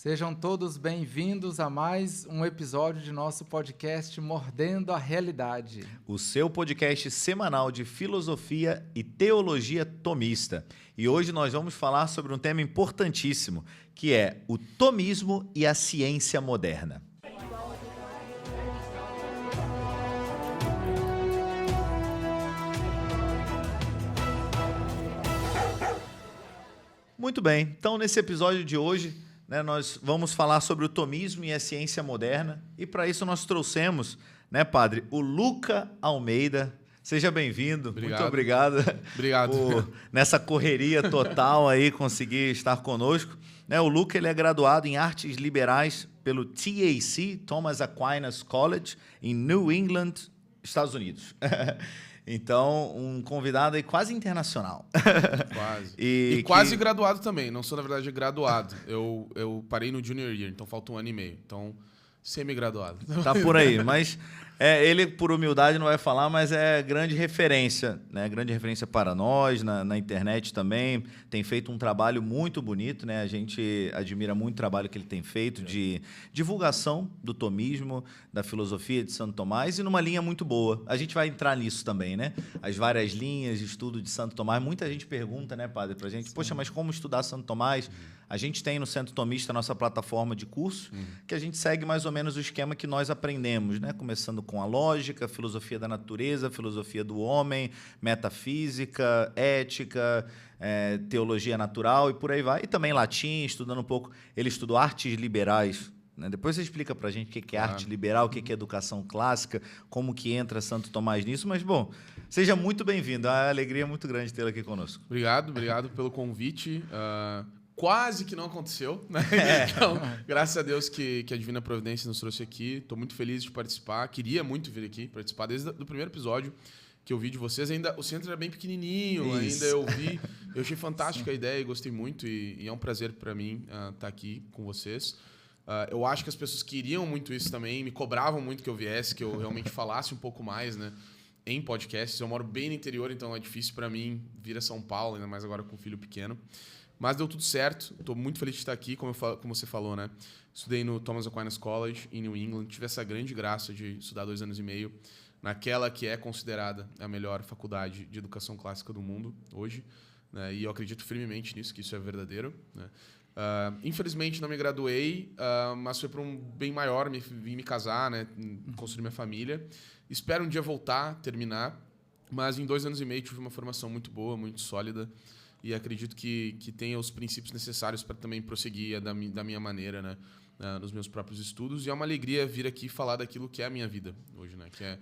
Sejam todos bem-vindos a mais um episódio de nosso podcast Mordendo a Realidade. O seu podcast semanal de filosofia e teologia tomista. E hoje nós vamos falar sobre um tema importantíssimo, que é o tomismo e a ciência moderna. Muito bem, então nesse episódio de hoje, nós vamos falar sobre o tomismo e a ciência moderna. E para isso nós trouxemos, padre, o Luca Almeida. Seja bem-vindo. Muito obrigado. Obrigado. Por, nessa correria total aí, conseguir estar conosco. O Luca ele é graduado em Artes Liberais pelo TAC, Thomas Aquinas College, em New England, Estados Unidos. Então, um convidado aí quase internacional. Quase. E quase graduado também. Não sou, na verdade, graduado. Eu parei no junior year, então falta 1 ano e meio. Então, semi-graduado. Tá por aí, mas ele, por humildade, não vai falar, mas é grande referência, né? Grande referência para nós, na internet também. Tem feito um trabalho muito bonito, né? A gente admira muito o trabalho que ele tem feito de divulgação do tomismo, da filosofia de Santo Tomás, e numa linha muito boa. A gente vai entrar nisso também, né? As várias linhas de estudo de Santo Tomás. Muita gente pergunta, né, padre, pra gente, poxa, mas como estudar Santo Tomás? A gente tem no Centro Tomista a nossa plataforma de curso, que a gente segue mais ou menos o esquema que nós aprendemos, né? Começando com a lógica, filosofia da natureza, filosofia do homem, metafísica, ética, teologia natural e por aí vai. E também latim, estudando um pouco. Ele estudou artes liberais, né? Depois você explica para a gente o que é arte liberal, o que é educação clássica, como que entra Santo Tomás nisso. Mas, bom, seja muito bem-vindo. A alegria é muito grande tê-lo aqui conosco. Obrigado pelo convite. Quase que não aconteceu, né? Então, graças a Deus que a Divina Providência nos trouxe aqui. Estou muito feliz de participar. Queria muito vir aqui participar desde o primeiro episódio que eu vi de vocês. Ainda o centro era bem pequenininho, ainda eu vi. Eu achei fantástica a ideia e gostei muito. E é um prazer para mim estar aqui com vocês. Eu acho que as pessoas queriam muito isso também, me cobravam muito que eu viesse, que eu realmente falasse um pouco mais, né? Em podcasts. Eu moro bem no interior, então é difícil para mim vir a São Paulo, ainda mais agora com um filho pequeno. Mas deu tudo certo. Estou muito feliz de estar aqui, como você falou, né? Estudei no Thomas Aquinas College, em New England. Tive essa grande graça de estudar 2 anos e meio naquela que é considerada a melhor faculdade de educação clássica do mundo hoje, né? E eu acredito firmemente nisso, que isso é verdadeiro, né? Infelizmente não me graduei, mas foi para um bem maior. Vim me casar, né? Construir minha família. Espero um dia voltar, terminar. Mas em 2 anos e meio tive uma formação muito boa, muito sólida. E acredito que tenha os princípios necessários para também prosseguir da minha maneira, né? Nos meus próprios estudos. E é uma alegria vir aqui falar daquilo que é a minha vida hoje, né? Que é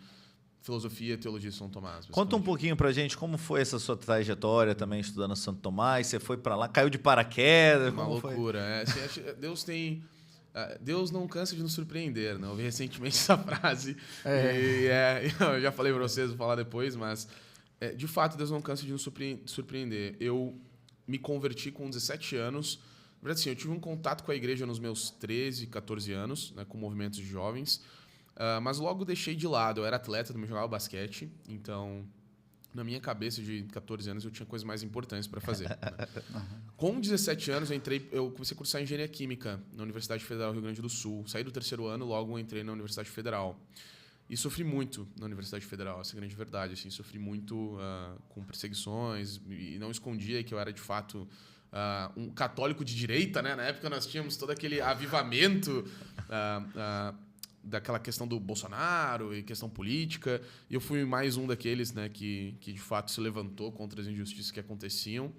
filosofia e teologia de São Tomás. Conta um pouquinho pra gente como foi essa sua trajetória também estudando Santo Tomás. Você foi para lá, caiu de paraquedas? Uma loucura. Deus não cansa de nos surpreender, né? Eu ouvi recentemente essa frase. Eu já falei para vocês, vou falar depois, mas... de fato, Deus não cansa de nos surpreender. Eu me converti com 17 anos. Na verdade, assim, eu tive um contato com a igreja nos meus 13, 14 anos, né, com movimentos de jovens. Mas logo deixei de lado. Eu era atleta, também jogava basquete. Então, na minha cabeça de 14 anos, eu tinha coisas mais importantes para fazer. Né? Com 17 anos, eu comecei a cursar Engenharia Química na Universidade Federal do Rio Grande do Sul. Saí do 3º ano, logo entrei na Universidade Federal. E sofri muito na Universidade Federal, essa é a grande verdade. Assim, sofri muito com perseguições e não escondia que eu era, de fato, um católico de direita, né? Na época nós tínhamos todo aquele avivamento daquela questão do Bolsonaro e questão política. E eu fui mais um daqueles, né, que de fato se levantou contra as injustiças que aconteciam.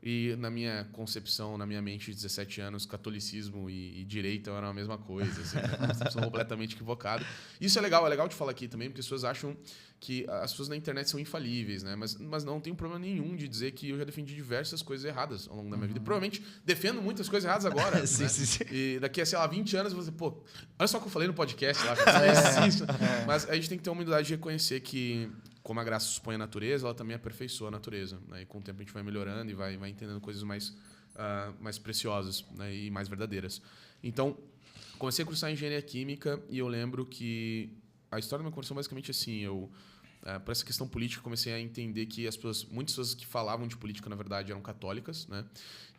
E na minha concepção, na minha mente de 17 anos, catolicismo e direita eram a mesma coisa. Assim, uma concepção completamente equivocada. Isso é legal de falar aqui também, porque as pessoas acham que as pessoas na internet são infalíveis, né? Mas não tem problema nenhum de dizer que eu já defendi diversas coisas erradas ao longo da minha vida. Provavelmente defendo muitas coisas erradas agora. Sim, né? sim. E daqui a, 20 anos, você, olha só o que eu falei no podcast lá. Mas a gente tem que ter a humildade de reconhecer que, como a graça supõe a natureza, ela também aperfeiçoa a natureza. Né? E com o tempo a gente vai melhorando e vai entendendo coisas mais preciosas, né? E mais verdadeiras. Então, comecei a cursar Engenharia Química e eu lembro que a história da minha conversão basicamente assim, eu por essa questão política, comecei a entender que muitas pessoas que falavam de política, na verdade, eram católicas, né?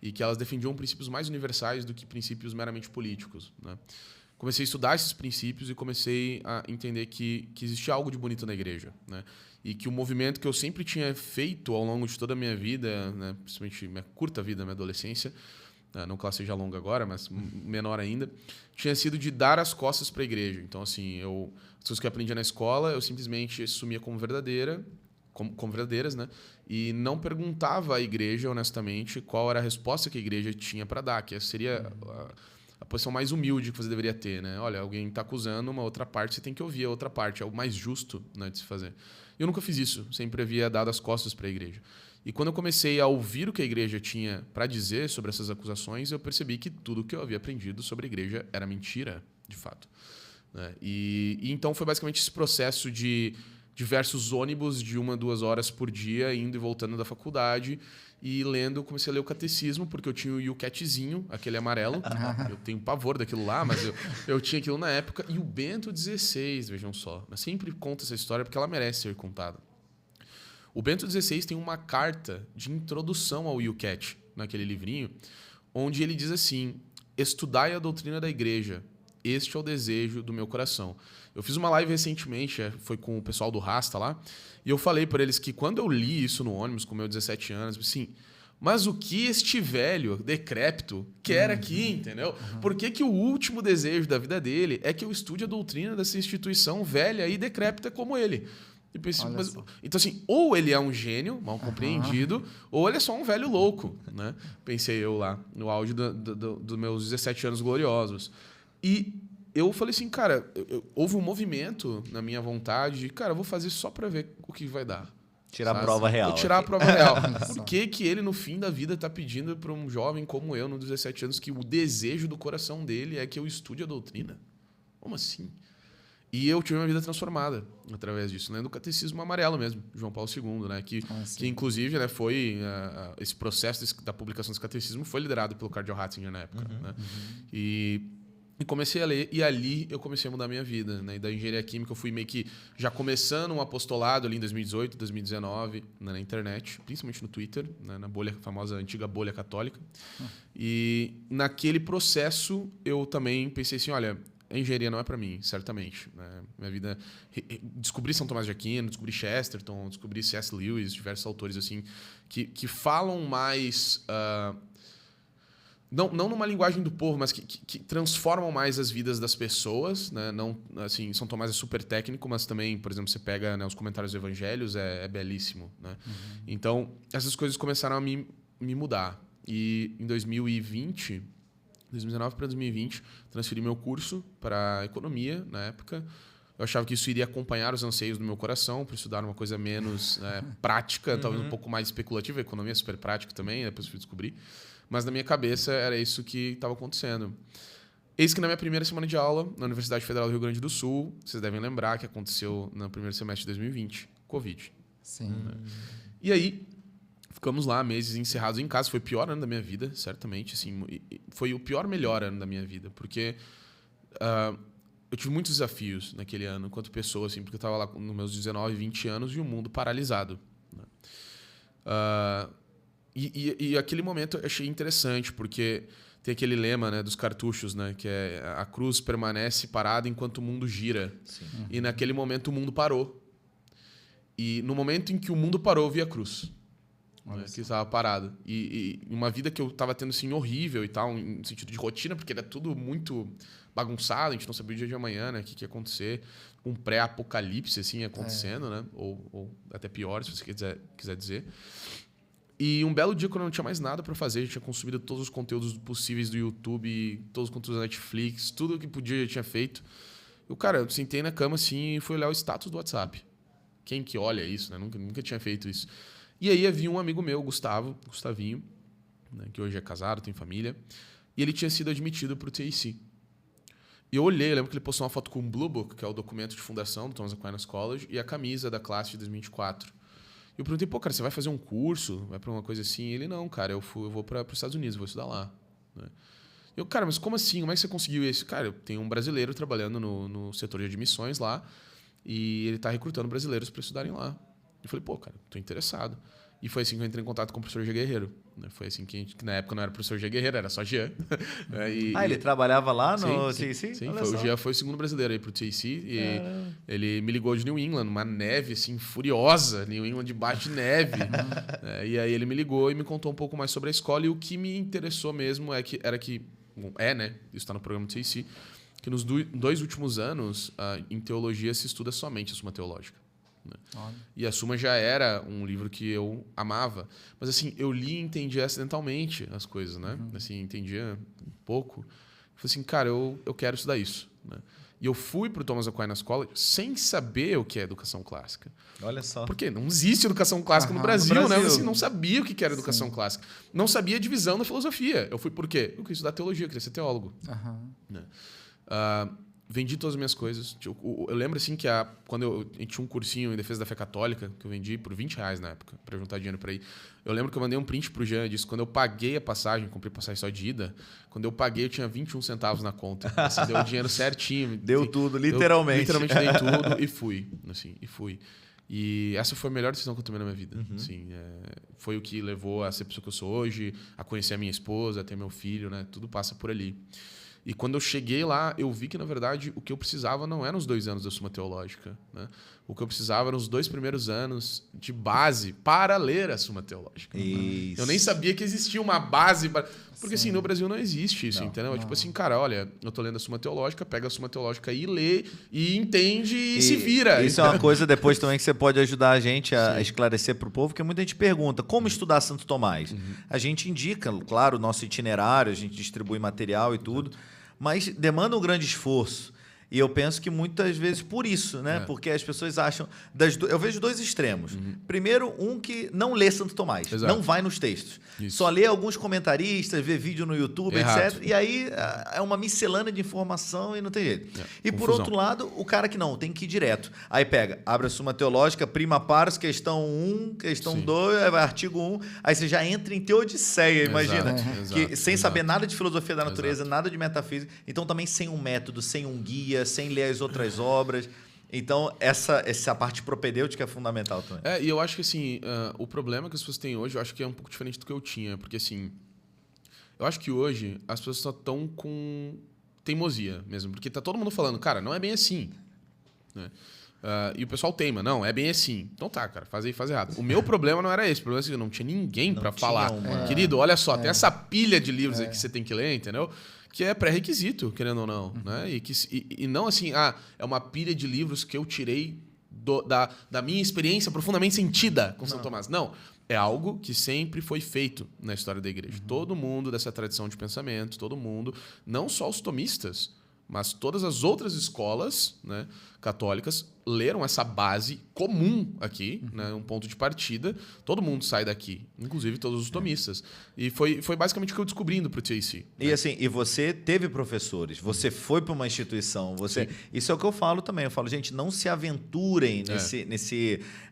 E que elas defendiam princípios mais universais do que princípios meramente políticos, né? Comecei a estudar esses princípios e comecei a entender que existia algo de bonito na igreja, né? E que o movimento que eu sempre tinha feito ao longo de toda a minha vida, né? Principalmente minha curta vida, minha adolescência, não que ela seja longa agora, mas menor ainda, tinha sido de dar as costas para a igreja. Então, assim, as coisas que eu aprendia na escola, eu simplesmente assumia como verdadeiras, né? E não perguntava à igreja, honestamente, qual era a resposta que a igreja tinha para dar, que seria a posição mais humilde que você deveria ter, né? Olha, alguém está acusando uma outra parte, você tem que ouvir a outra parte, é o mais justo, né, de se fazer. Eu nunca fiz isso, sempre havia dado as costas para a igreja. E quando eu comecei a ouvir o que a igreja tinha para dizer sobre essas acusações, eu percebi que tudo que eu havia aprendido sobre a igreja era mentira, de fato, né? E então foi basicamente esse processo de diversos ônibus de 1 a 2 horas por dia, indo e voltando da faculdade e lendo. Comecei a ler o catecismo, porque eu tinha o YouCatzinho, aquele amarelo. Eu tenho pavor daquilo lá, mas eu tinha aquilo na época. E o Bento XVI, vejam só. Eu sempre conto essa história porque ela merece ser contada. O Bento XVI tem uma carta de introdução ao YouCat, naquele livrinho, onde ele diz assim: estudai a doutrina da igreja, este é o desejo do meu coração. Eu fiz uma live recentemente, foi com o pessoal do Rasta lá, e eu falei para eles que quando eu li isso no ônibus com meus 17 anos, assim, mas o que este velho decrépito quer aqui, entendeu? Por que o último desejo da vida dele é que eu estude a doutrina dessa instituição velha e decrépita como ele? E pensei, então, assim, ou ele é um gênio mal compreendido, ou ele é só um velho louco, né? Pensei eu lá, no auge dos meus 17 anos gloriosos. E eu falei assim, cara, houve um movimento na minha vontade de, cara, eu vou fazer só para ver o que vai dar. Tirar a prova real. Vou tirar a prova real. Por que ele, no fim da vida, está pedindo para um jovem como eu, nos 17 anos, que o desejo do coração dele é que eu estude a doutrina? Como assim? E eu tive uma vida transformada através disso, lendo o Catecismo Amarelo mesmo, João Paulo II, né? Que inclusive, né, foi esse processo da publicação desse catecismo foi liderado pelo Cardeal Ratzinger na época, né? E comecei a ler, e ali eu comecei a mudar a minha vida, né? E da engenharia química eu fui meio que já começando um apostolado ali em 2018, 2019, né, na internet, principalmente no Twitter, né, na bolha, famosa antiga bolha católica. E naquele processo eu também pensei assim, olha, a engenharia não é para mim, certamente, né? Minha vida... Descobri São Tomás de Aquino, descobri Chesterton, descobri C.S. Lewis, diversos autores assim que falam mais... Não numa linguagem do povo, mas que transformam mais as vidas das pessoas, né? Não, assim, São Tomás é super técnico, mas também, por exemplo, você pega, né, os comentários dos evangelhos, é belíssimo, né? Então, essas coisas começaram a me mudar. E em 2020... 2019 para 2020, transferi meu curso para economia na época. Eu achava que isso iria acompanhar os anseios do meu coração, para estudar uma coisa menos prática, talvez um pouco mais especulativa. A economia é super prática também, depois fui descobrir. Mas na minha cabeça era isso que estava acontecendo. Eis que na minha primeira semana de aula, na Universidade Federal do Rio Grande do Sul, vocês devem lembrar que aconteceu no primeiro semestre de 2020, Covid. Sim. Né? E aí... Ficamos lá, meses encerrados em casa. Foi o pior ano da minha vida, certamente. Assim, foi o pior, melhor ano da minha vida. Porque eu tive muitos desafios naquele ano, enquanto pessoa, assim, porque eu estava lá nos meus 19, 20 anos e o mundo paralisado. Né? E aquele momento eu achei interessante, porque tem aquele lema, né, dos cartuchos, né, que é a cruz permanece parada enquanto o mundo gira. E naquele momento o mundo parou. E no momento em que o mundo parou, eu vi a cruz. Que estava parado. E uma vida que eu estava tendo assim, horrível e tal, em sentido de rotina, porque era tudo muito bagunçado, a gente não sabia o dia de amanhã, né, o que ia acontecer. Um pré-apocalipse assim, acontecendo, né? Ou até pior, se você quiser dizer. E um belo dia, quando eu não tinha mais nada para fazer, eu tinha consumido todos os conteúdos possíveis do YouTube, todos os conteúdos da Netflix, tudo que podia eu tinha feito. Eu sentei na cama assim e fui olhar o status do WhatsApp. Quem que olha isso, né? Nunca tinha feito isso. E aí havia um amigo meu, Gustavinho, né, que hoje é casado, tem família, e ele tinha sido admitido para o TAC. E eu lembro que ele postou uma foto com o Blue Book, que é o documento de fundação do Thomas Aquinas College, e a camisa da classe de 2024. E eu perguntei, cara, você vai fazer um curso? Vai para uma coisa assim? E ele, não, cara, eu vou para os Estados Unidos, vou estudar lá. Né? Cara, mas como assim? Como é que você conseguiu isso? Cara, eu tenho um brasileiro trabalhando no setor de admissões lá, e ele tá recrutando brasileiros para estudarem lá. Eu falei, pô, cara, tô interessado. E foi assim que eu entrei em contato com o professor G. Guerreiro. Foi assim que na época não era professor G. Guerreiro, era só Jean. Ele trabalhava lá no TAC? Sim, o Jean foi o segundo brasileiro aí pro TAC. E ele me ligou de New England, uma neve assim, furiosa. New England debaixo de neve. E aí ele me ligou e me contou um pouco mais sobre a escola. E o que me interessou mesmo né? Isso tá no programa do TAC. Que nos 2 últimos anos, em teologia, se estuda somente a Suma Teológica. E a Suma já era um livro que eu amava. Mas assim, eu li e entendia acidentalmente as coisas, né? Assim, entendia um pouco. Falei assim, cara, eu quero estudar isso. Né? E eu fui pro Thomas Aquinas College sem saber o que é educação clássica. Olha só. Porque não existe educação clássica no Brasil, né? Eu assim, não sabia o que era educação clássica. Não sabia a divisão da filosofia. Eu fui por quê? Eu queria estudar teologia, eu queria ser teólogo. Né? Vendi todas as minhas coisas. Eu lembro assim que quando a gente tinha um cursinho em defesa da fé católica, que eu vendi por R$20 na época, para juntar dinheiro para ir. Eu lembro que eu mandei um print pro Jean disso. Quando eu paguei a passagem, comprei passagem só de ida, quando eu paguei eu tinha 21 centavos na conta. Assim, deu o dinheiro certinho. Deu tudo, literalmente. Literalmente dei tudo e fui. Assim, E essa foi a melhor decisão que eu tomei na minha vida. Assim, foi o que levou a ser a pessoa que eu sou hoje, a conhecer a minha esposa, a ter meu filho, né? Tudo passa por ali. E quando eu cheguei lá, eu vi que, na verdade, o que eu precisava não eram os 2 anos da Suma Teológica. Né? O que eu precisava eram os 2 primeiros anos de base para ler a Suma Teológica. Isso. Eu nem sabia que existia uma base. Porque, assim, no Brasil não existe isso, entendeu? Não. Tipo assim, cara, olha, eu tô lendo a Suma Teológica, pega a Suma Teológica e lê, e entende e se vira. Isso é uma coisa depois também que você pode ajudar a gente a esclarecer para o povo, porque muita gente pergunta, como estudar Santo Tomás? A gente indica, claro, o nosso itinerário, a gente distribui material e tudo, mas demanda um grande esforço. E eu penso que muitas vezes por isso, né? Porque as pessoas acham... Eu vejo 2 extremos. Primeiro, um que não lê Santo Tomás. Exato. Não vai nos textos. Isso. Só lê alguns comentaristas, vê vídeo no YouTube, Errado. etc. E aí é uma miscelânea de informação e não tem jeito. E por Confusão. outro lado, o cara que não, tem que ir direto. Aí pega, abre a Suma Teológica, prima pares, questão 1, questão 2, aí vai artigo 1. Aí você já entra em teodiceia, imagina. Que sem saber nada de filosofia da natureza, nada de metafísica. Então também sem um método, sem um guia, sem ler as outras obras. Então, essa parte propedêutica é fundamental também. E eu acho que assim, o problema que as pessoas têm hoje, eu acho que é um pouco diferente do que eu tinha. Porque assim, eu acho que hoje as pessoas só estão com teimosia mesmo. Porque tá todo mundo falando, cara, não é bem assim. Né? E o pessoal teima, não, é bem assim. Então tá, cara, faz errado. O meu problema não era esse. O problema é que não tinha ninguém para falar. Querido, olha só, tem essa pilha de livros aí que você tem que ler, entendeu? Que é pré-requisito, querendo ou não. Né? E não assim, é uma pilha de livros que eu tirei da minha experiência profundamente sentida com São Tomás. Não, é algo que sempre foi feito na história da igreja. Todo mundo dessa tradição de pensamento, todo mundo, não só os tomistas, mas todas as outras escolas, né, católicas leram essa base comum aqui, né, um ponto de partida. Todo mundo sai daqui, inclusive todos os tomistas. E foi basicamente o que eu descobri indo para o TAC. E assim, e você teve professores, você foi para uma instituição, isso é o que eu falo também. Eu falo, gente, não se aventurem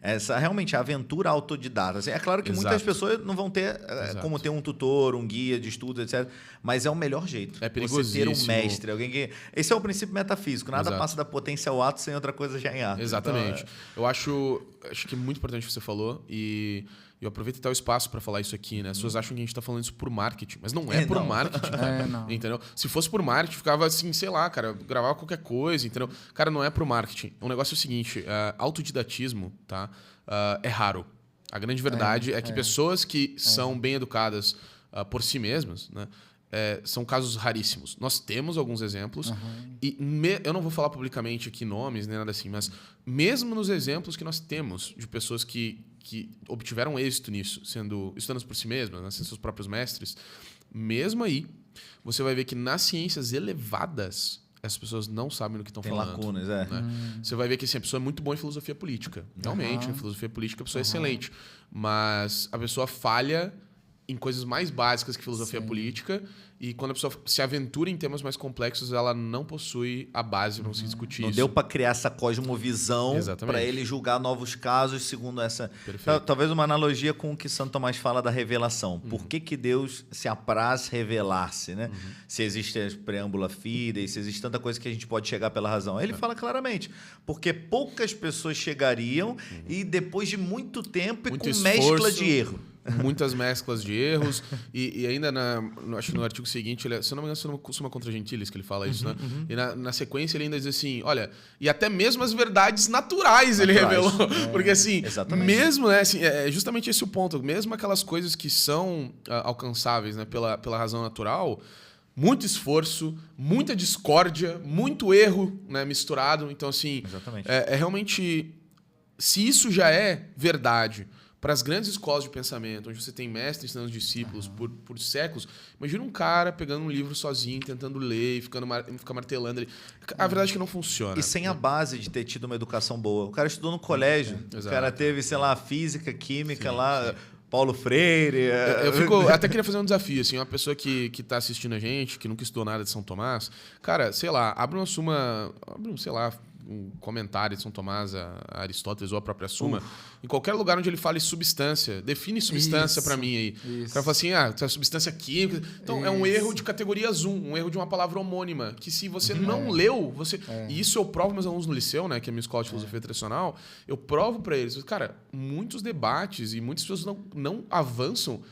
essa realmente a aventura autodidata. Assim, é claro que muitas pessoas não vão ter como ter um tutor, um guia de estudo, etc. Mas é o melhor jeito. É perigosíssimo. Você ter um mestre, alguém que... Esse é o princípio metafísico. Nada passa da potência ao ato sem outra coisa já em ato. Exatamente. Então, eu acho que é muito importante o que você falou e eu aproveito até o espaço para falar isso aqui, né? As pessoas acham que a gente está falando isso por marketing, mas não é por marketing, cara. Entendeu? Se fosse por marketing, ficava assim, sei lá, cara, gravava qualquer coisa, entendeu? Cara, não é por marketing. O negócio é o seguinte, autodidatismo, tá? É raro. A grande verdade é que pessoas que são bem educadas por si mesmas, né? São casos raríssimos. Nós temos alguns exemplos e eu não vou falar publicamente aqui nomes nem nada assim, mas mesmo nos exemplos que nós temos de pessoas que obtiveram êxito nisso, estudando por si mesmas, né, sendo seus próprios mestres, mesmo aí você vai ver que nas ciências elevadas essas pessoas não sabem do que estão falando. Tem lacunas, né? Você vai ver que assim, a pessoa é muito boa em filosofia política. Realmente, em filosofia política a pessoa é excelente. Mas a pessoa falha em coisas mais básicas que filosofia política, e quando a pessoa se aventura em temas mais complexos, ela não possui a base para conseguir discutir Não isso. deu para criar essa cosmovisão Exatamente. para ele julgar novos casos segundo essa... Perfeito. Talvez uma analogia com o que Santo Tomás fala da revelação. Por que Deus se apraz revelar-se, né? Se existe a preâmbula fidei, se existe tanta coisa que a gente pode chegar pela razão. Ele fala claramente, porque poucas pessoas chegariam e depois de muito tempo Muito e com esforço, mescla de erro. Muitas mesclas de erros. E ainda, acho que no artigo seguinte, se eu não me engano, não costuma contra Gentiles que ele fala isso, né? E na sequência ele ainda diz assim, olha, e até mesmo as verdades naturais ele revelou. Porque assim, exatamente. mesmo, né, assim, é justamente esse o ponto, mesmo aquelas coisas que são alcançáveis, né, pela razão natural, muito esforço, muita discórdia, muito erro, né, misturado. Então, assim, Exatamente. é realmente... Se isso já é verdade para as grandes escolas de pensamento, onde você tem mestres ensinando os discípulos por séculos, imagina um cara pegando um livro sozinho, tentando ler e ficar martelando ele. A verdade é que não funciona. E sem a base de ter tido uma educação boa. O cara estudou no colégio, o cara teve, sei lá, física, química lá... Paulo Freire. Eu até queria fazer um desafio, assim, uma pessoa que tá assistindo a gente, que nunca estudou nada de São Tomás, cara, sei lá, abre um comentário de São Tomás a Aristóteles ou a própria Suma, em qualquer lugar onde ele fale substância, define substância para mim aí. O cara fala assim, é substância química. Então, é um erro de categorias 1, um erro de uma palavra homônima, que se você não leu, você... E isso eu provo meus alunos no liceu, né, que é a minha escola de filosofia tradicional, eu provo para eles, cara, muitos debates e muitas pessoas não avançam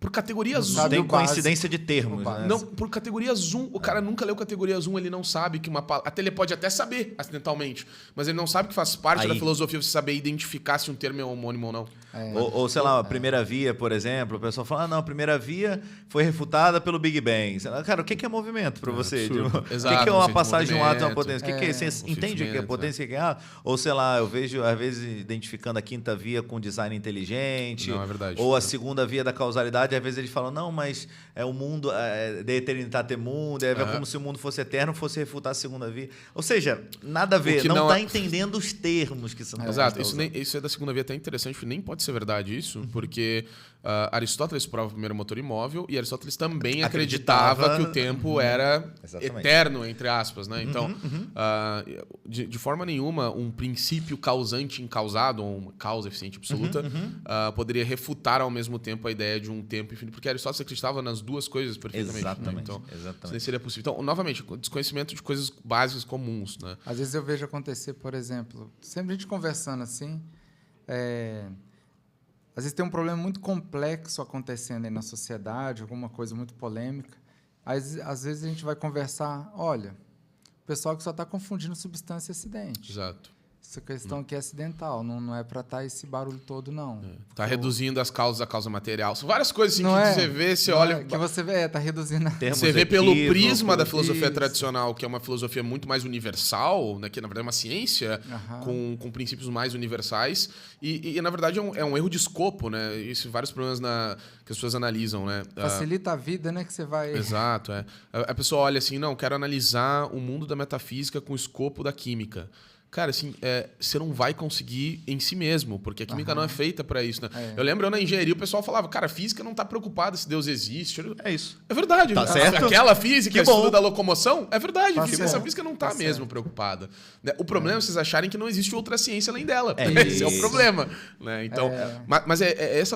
por categorias 1. Tem coincidência de termos, né? Não, por categorias 1. O cara nunca leu categorias 1, ele não sabe que uma palavra... Até ele pode até saber, acidentalmente, mas ele não sabe que faz parte da filosofia você saber identificar se um termo é homônimo ou não. Ou, sei lá, a primeira via, por exemplo, o pessoal fala, não, a primeira via foi refutada pelo Big Bang. Cara, o que é movimento para você? Tipo, o que é uma passagem de um átomo a uma potência? O que é? Você entende o que é potência? O que é? Ou, sei lá, eu vejo, às vezes, identificando a quinta via com design inteligente. Não, é verdade. Ou a segunda via da causalidade, às vezes eles falam, não, mas o mundo, de eternitate mundo, é como se o mundo fosse eterno, fosse refutar a segunda via. Ou seja, nada a ver, não está entendendo os termos que são... Exato, isso é da segunda via até interessante, porque nem pode ser verdade isso, porque Aristóteles prova o primeiro motor imóvel e Aristóteles também acreditava que o tempo era eterno, entre aspas, né? Então, de forma nenhuma, um princípio causante incausado, ou uma causa eficiente absoluta, poderia refutar ao mesmo tempo a ideia de um tempo infinito, porque Aristóteles acreditava nas duas coisas perfeitamente. Exatamente, né? Então, exatamente. isso nem seria possível. Então, novamente, desconhecimento de coisas básicas comuns, né? Às vezes eu vejo acontecer, por exemplo, sempre a gente conversando assim, às vezes tem um problema muito complexo acontecendo aí na sociedade, alguma coisa muito polêmica. Às vezes a gente vai conversar, olha, o pessoal que só está confundindo substância e acidente. Exato. Essa questão aqui é acidental, não é para estar esse barulho todo, não. Está reduzindo as causas à causa material. São várias coisas assim, não que você vê, você olha... que você vê, está reduzindo... Você vê pelo prisma da filosofia tradicional, que é uma filosofia muito mais universal, né, que na verdade é uma ciência com princípios mais universais, e na verdade é um erro de escopo, né? Isso, vários problemas que as pessoas analisam, né? Facilita a vida, né, que você vai... Exato, é. A pessoa olha assim, não, quero analisar o mundo da metafísica com o escopo da química. Cara, assim, você não vai conseguir em si mesmo, porque a química não é feita para isso, né? Eu lembro, na engenharia, o pessoal falava, cara, a física não está preocupada se Deus existe. É isso. É verdade. Tá certo? Aquela física, que estudo da locomoção, é verdade. Tá Essa física não está mesmo preocupada. O problema é vocês acharem que não existe outra ciência além dela. Esse é o problema. Né? Então, mas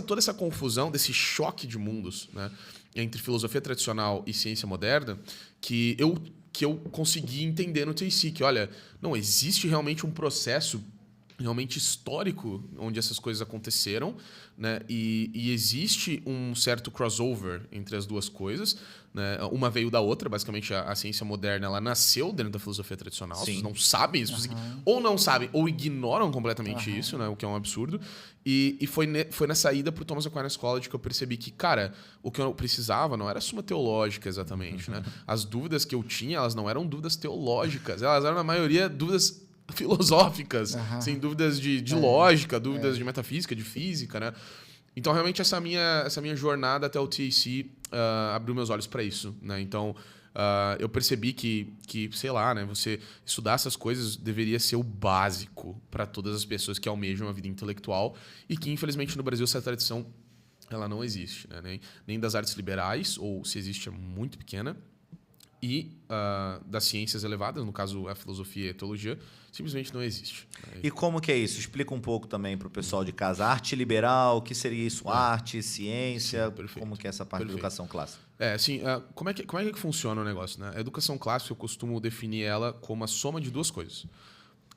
toda essa confusão, desse choque de mundos, né, entre filosofia tradicional e ciência moderna, que eu consegui entender no TC, que, olha, não, existe realmente um processo realmente histórico onde essas coisas aconteceram, né? E existe um certo crossover entre as duas coisas, né? Uma veio da outra, basicamente a ciência moderna ela nasceu dentro da filosofia tradicional. Vocês não sabem isso, ou não sabem, ou ignoram completamente isso, né? O que é um absurdo. E foi nessa ida para o Thomas Aquinas College que eu percebi que, cara, o que eu precisava não era suma teológica exatamente, né? As dúvidas que eu tinha, elas não eram dúvidas teológicas, elas eram, na maioria, dúvidas filosóficas, sem dúvidas de lógica, dúvidas de metafísica, de física, né? Então, realmente, essa minha jornada até o TAC abriu meus olhos para isso, né? Então, eu percebi que, sei lá, né? Você estudar essas coisas deveria ser o básico para todas as pessoas que almejam a vida intelectual e que, infelizmente, no Brasil, essa tradição ela não existe, né? Nem das artes liberais, ou se existe é muito pequena, e das ciências elevadas, no caso a filosofia e a teologia, simplesmente não existe. Né? E como que é isso? Explica um pouco também para o pessoal de casa. Arte liberal, o que seria isso? Arte, ciência, Sim, perfeito. como que é essa parte da educação clássica? Assim, como é que funciona o negócio? Né? A educação clássica, eu costumo definir ela como a soma de duas coisas.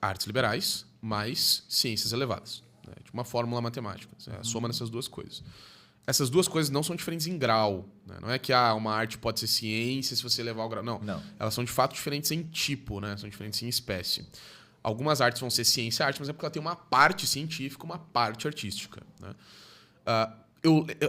Artes liberais mais ciências elevadas. Né? De uma fórmula matemática. A soma dessas duas coisas. Essas duas coisas não são diferentes em grau. Né? Não é que uma arte pode ser ciência se você levar o grau. Não. Elas são de fato diferentes em tipo, né? São diferentes em espécie. Algumas artes vão ser ciência arte, mas é porque ela tem uma parte científica, uma parte artística. Né?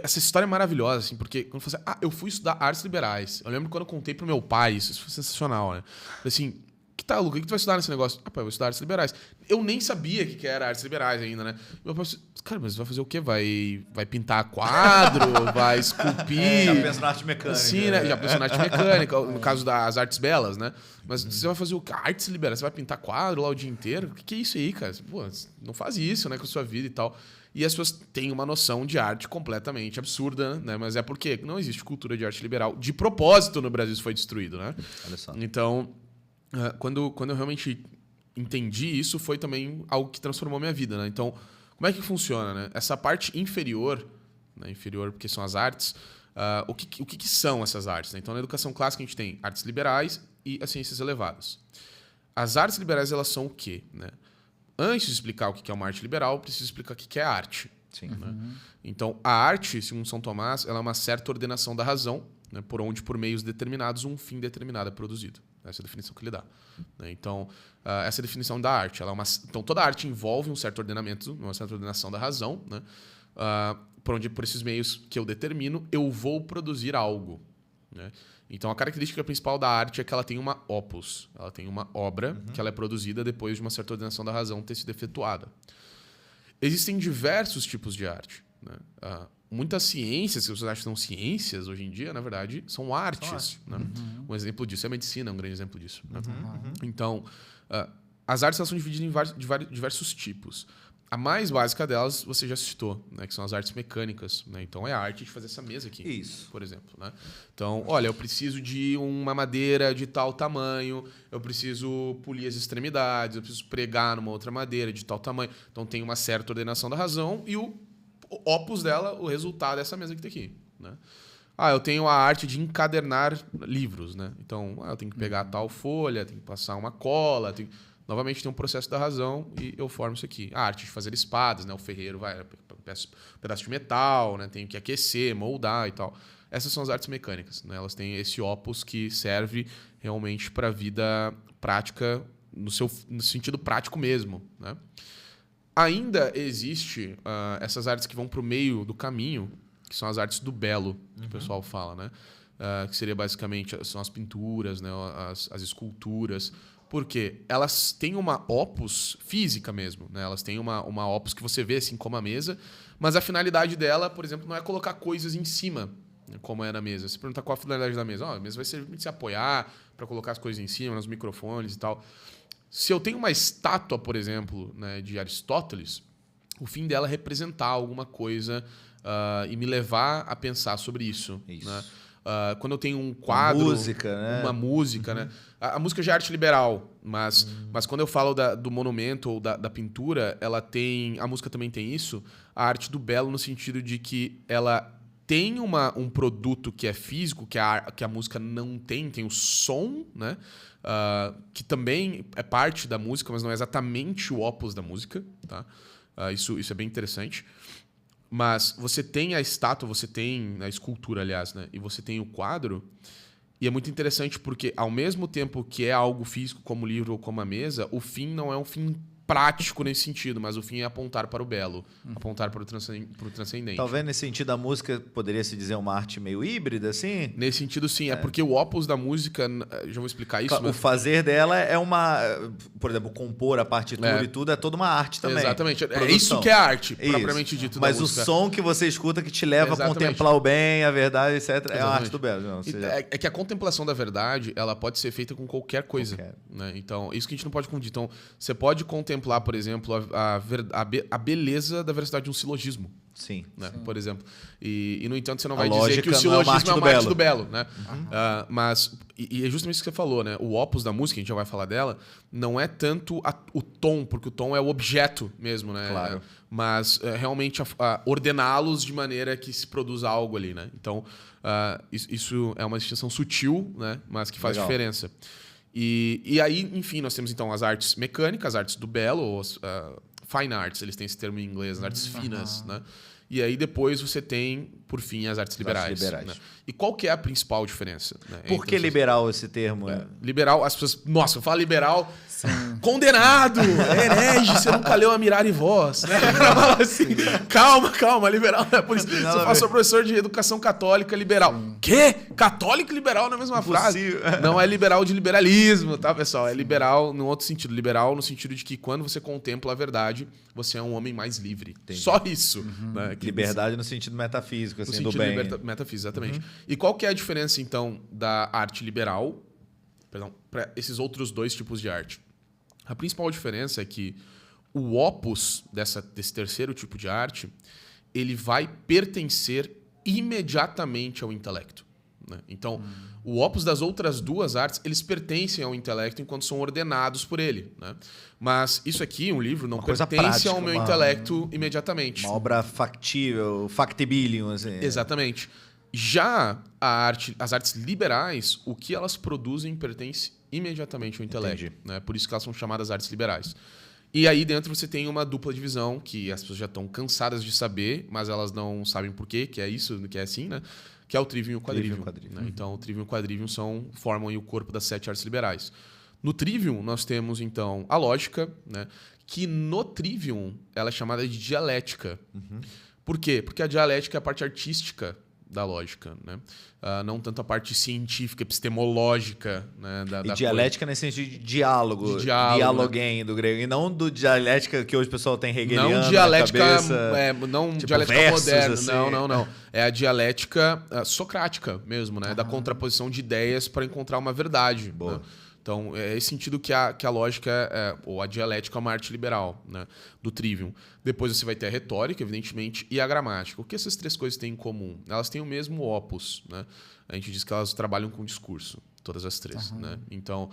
Essa história é maravilhosa, assim, porque quando você eu fui estudar artes liberais. Eu lembro quando eu contei pro meu pai, isso foi sensacional, né? Assim, que tá, Luca? O que tu vai estudar nesse negócio? Pai, eu vou estudar artes liberais. Eu nem sabia que era artes liberais ainda, né? Meu pai disse, cara, mas vai fazer o quê? Vai pintar quadro? Vai esculpir? Já pensa na arte mecânica. Sim, né? Já pensa na arte mecânica, no caso das artes belas, né? Mas você vai fazer o quê? Artes liberais? Você vai pintar quadro lá o dia inteiro? O que é isso aí, cara? Pô, não faz isso, né? Com a sua vida e tal. E as pessoas têm uma noção de arte completamente absurda, né? Mas é porque não existe cultura de arte liberal. De propósito no Brasil isso foi destruído, né? Olha só. Então, quando eu realmente entendi isso, foi também algo que transformou minha vida, né? Então, como é que funciona, né? Essa parte inferior, né? Inferior porque são as artes, o que são essas artes? Né? Então, na educação clássica a gente tem artes liberais e as ciências elevadas. As artes liberais, elas são o quê? Né? Antes de explicar o que é uma arte liberal, preciso explicar o que é arte. Sim. Né? Então, a arte, segundo São Tomás, ela é uma certa ordenação da razão, né? Por onde, por meios determinados, um fim determinado é produzido. Essa é a definição que ele dá. Né? Então, essa é a definição da arte. Então, toda arte envolve um certo ordenamento, uma certa ordenação da razão, né? Por esses meios que eu determino, eu vou produzir algo. Né? Então, a característica principal da arte é que ela tem uma opus. Ela tem uma obra que ela é produzida depois de uma certa ordenação da razão ter sido efetuada. Existem diversos tipos de arte. Né? Muitas ciências, que vocês acham que são ciências hoje em dia, na verdade, são artes. Né? Um exemplo disso é a medicina, um grande exemplo disso. Né? Então, as artes elas são divididas em diversos tipos. A mais básica delas, você já citou, né? Que são as artes mecânicas. Né? Então, é a arte de fazer essa mesa aqui, Isso. por exemplo. Né? Então, olha, eu preciso de uma madeira de tal tamanho, eu preciso polir as extremidades, eu preciso pregar numa outra madeira de tal tamanho. Então, tem uma certa ordenação da razão e o opus dela, o resultado dessa mesa que tem aqui. Né? Eu tenho a arte de encadernar livros. Né? Então, eu tenho que pegar tal folha, tenho que passar uma cola, novamente tem um processo da razão e eu formo isso aqui. A arte de fazer espadas, né? O ferreiro vai pedaço de metal, né? Tenho que aquecer, moldar e tal. Essas são as artes mecânicas. Né? Elas têm esse opus que serve realmente para a vida prática, no sentido prático mesmo. Né? Ainda existe essas artes que vão para o meio do caminho, que são as artes do belo, que o pessoal fala, né? Que seria basicamente são as pinturas, né? As esculturas. Porque elas têm uma opus física mesmo. Né? Elas têm uma opus que você vê assim como a mesa, mas a finalidade dela, por exemplo, não é colocar coisas em cima, né? Como é na mesa. Você pergunta qual a finalidade da mesa. A mesa vai servir para se apoiar, para colocar as coisas em cima, nos microfones e tal. Se eu tenho uma estátua, por exemplo, né, de Aristóteles, o fim dela é representar alguma coisa e me levar a pensar sobre isso. Isso. Né? Quando eu tenho um quadro... Uma música, né? A música já é arte liberal, mas quando eu falo do monumento ou da pintura, a música também tem isso, a arte do belo no sentido de que ela tem um produto que é físico, que a música não tem o som, né? Que também é parte da música, mas não é exatamente o opus da música. Tá? Isso é bem interessante. Mas você tem a estátua, você tem a escultura, aliás, né? E você tem o quadro. E é muito interessante porque, ao mesmo tempo que é algo físico, como o livro ou como a mesa, o fim não é um fim prático nesse sentido, mas o fim é apontar para o belo, apontar para o transcendente. Talvez nesse sentido a música poderia se dizer uma arte meio híbrida, assim? Nesse sentido, sim. É porque o opus da música, já vou explicar isso. O fazer dela é por exemplo, compor a partitura e tudo, é toda uma arte também. Exatamente. Produção. É isso que é arte, propriamente dito. Mas o som que você escuta que te leva a contemplar o bem, a verdade, etc., é a arte do belo. Não, é que a contemplação da verdade, ela pode ser feita com qualquer coisa. Né? Então, isso que a gente não pode confundir. Então, você pode contemplar, por exemplo, a beleza da veracidade de um silogismo. Sim. Né? Sim. Por exemplo. E, no entanto, você não A vai dizer lógica que o não é silogismo uma arte é do uma arte belo. do belo. Né? Mas é justamente isso que você falou, né? O opus da música, a gente já vai falar dela, não é tanto o tom, porque o tom é o objeto mesmo, né? Claro. Mas realmente ordená-los de maneira que se produza algo ali, né? Então, isso é uma distinção sutil, né? Mas que faz Legal. diferença. E aí, enfim, nós temos então as artes mecânicas, as artes do belo, ou as fine arts, eles têm esse termo em inglês, as artes finas, né? E aí depois você tem, por fim, as artes liberais. Né? E qual que é a principal diferença? Né, Por que liberal esse termo? Liberal, as pessoas... Nossa, eu falo liberal... Condenado! Herege, você nunca leu a Mirar e Voz. Né? Assim, calma, liberal não é por isso. Você fala, sou professor de educação católica liberal. Quê? Católico e liberal na mesma frase? Não é liberal de liberalismo, tá, pessoal? É liberal num outro sentido. Liberal no sentido de que quando você contempla a verdade, você é um homem mais livre. Entendi. Só isso. Né? Liberdade no sentido metafísico, assim, no do bem. Metafísico, exatamente. E qual que é a diferença, então, da arte liberal, para esses outros dois tipos de arte? A principal diferença é que o opus desse terceiro tipo de arte, ele vai pertencer imediatamente ao intelecto. Né? Então, o opus das outras duas artes, eles pertencem ao intelecto enquanto são ordenados por ele. Né? Mas isso aqui, um livro, não pertence prática, ao meu intelecto imediatamente. Uma obra factível, factibilium. Assim. Exatamente. Já as artes liberais, o que elas produzem pertence imediatamente ao intelecto. Né? Por isso que elas são chamadas artes liberais. E aí dentro você tem uma dupla divisão que as pessoas já estão cansadas de saber, mas elas não sabem por quê, que é isso, que é assim, né? Que é o trivium e o quadrivium. Né? Então o trivium e o quadrivium formam aí o corpo das 7 artes liberais. No trivium nós temos então a lógica, né? Que no trivium ela é chamada de dialética. Por quê? Porque a dialética é a parte artística da lógica, né? Não tanto a parte científica, epistemológica, né? da dialética coisa. nesse sentido de diálogo, dialoguem, né? Do grego, e não do dialética que hoje o pessoal tem hegeliano não dialética, na cabeça, não tipo dialética moderna, assim. não. É a dialética socrática mesmo, né? Da contraposição de ideias para encontrar uma verdade. Boa. Né? Então, é esse sentido que a lógica, ou a dialética é uma arte liberal, né? Do trivium. Depois você vai ter a retórica, evidentemente, e a gramática. O que essas três coisas têm em comum? Elas têm o mesmo opus, né? A gente diz que elas trabalham com discurso, todas as três. Né? Então,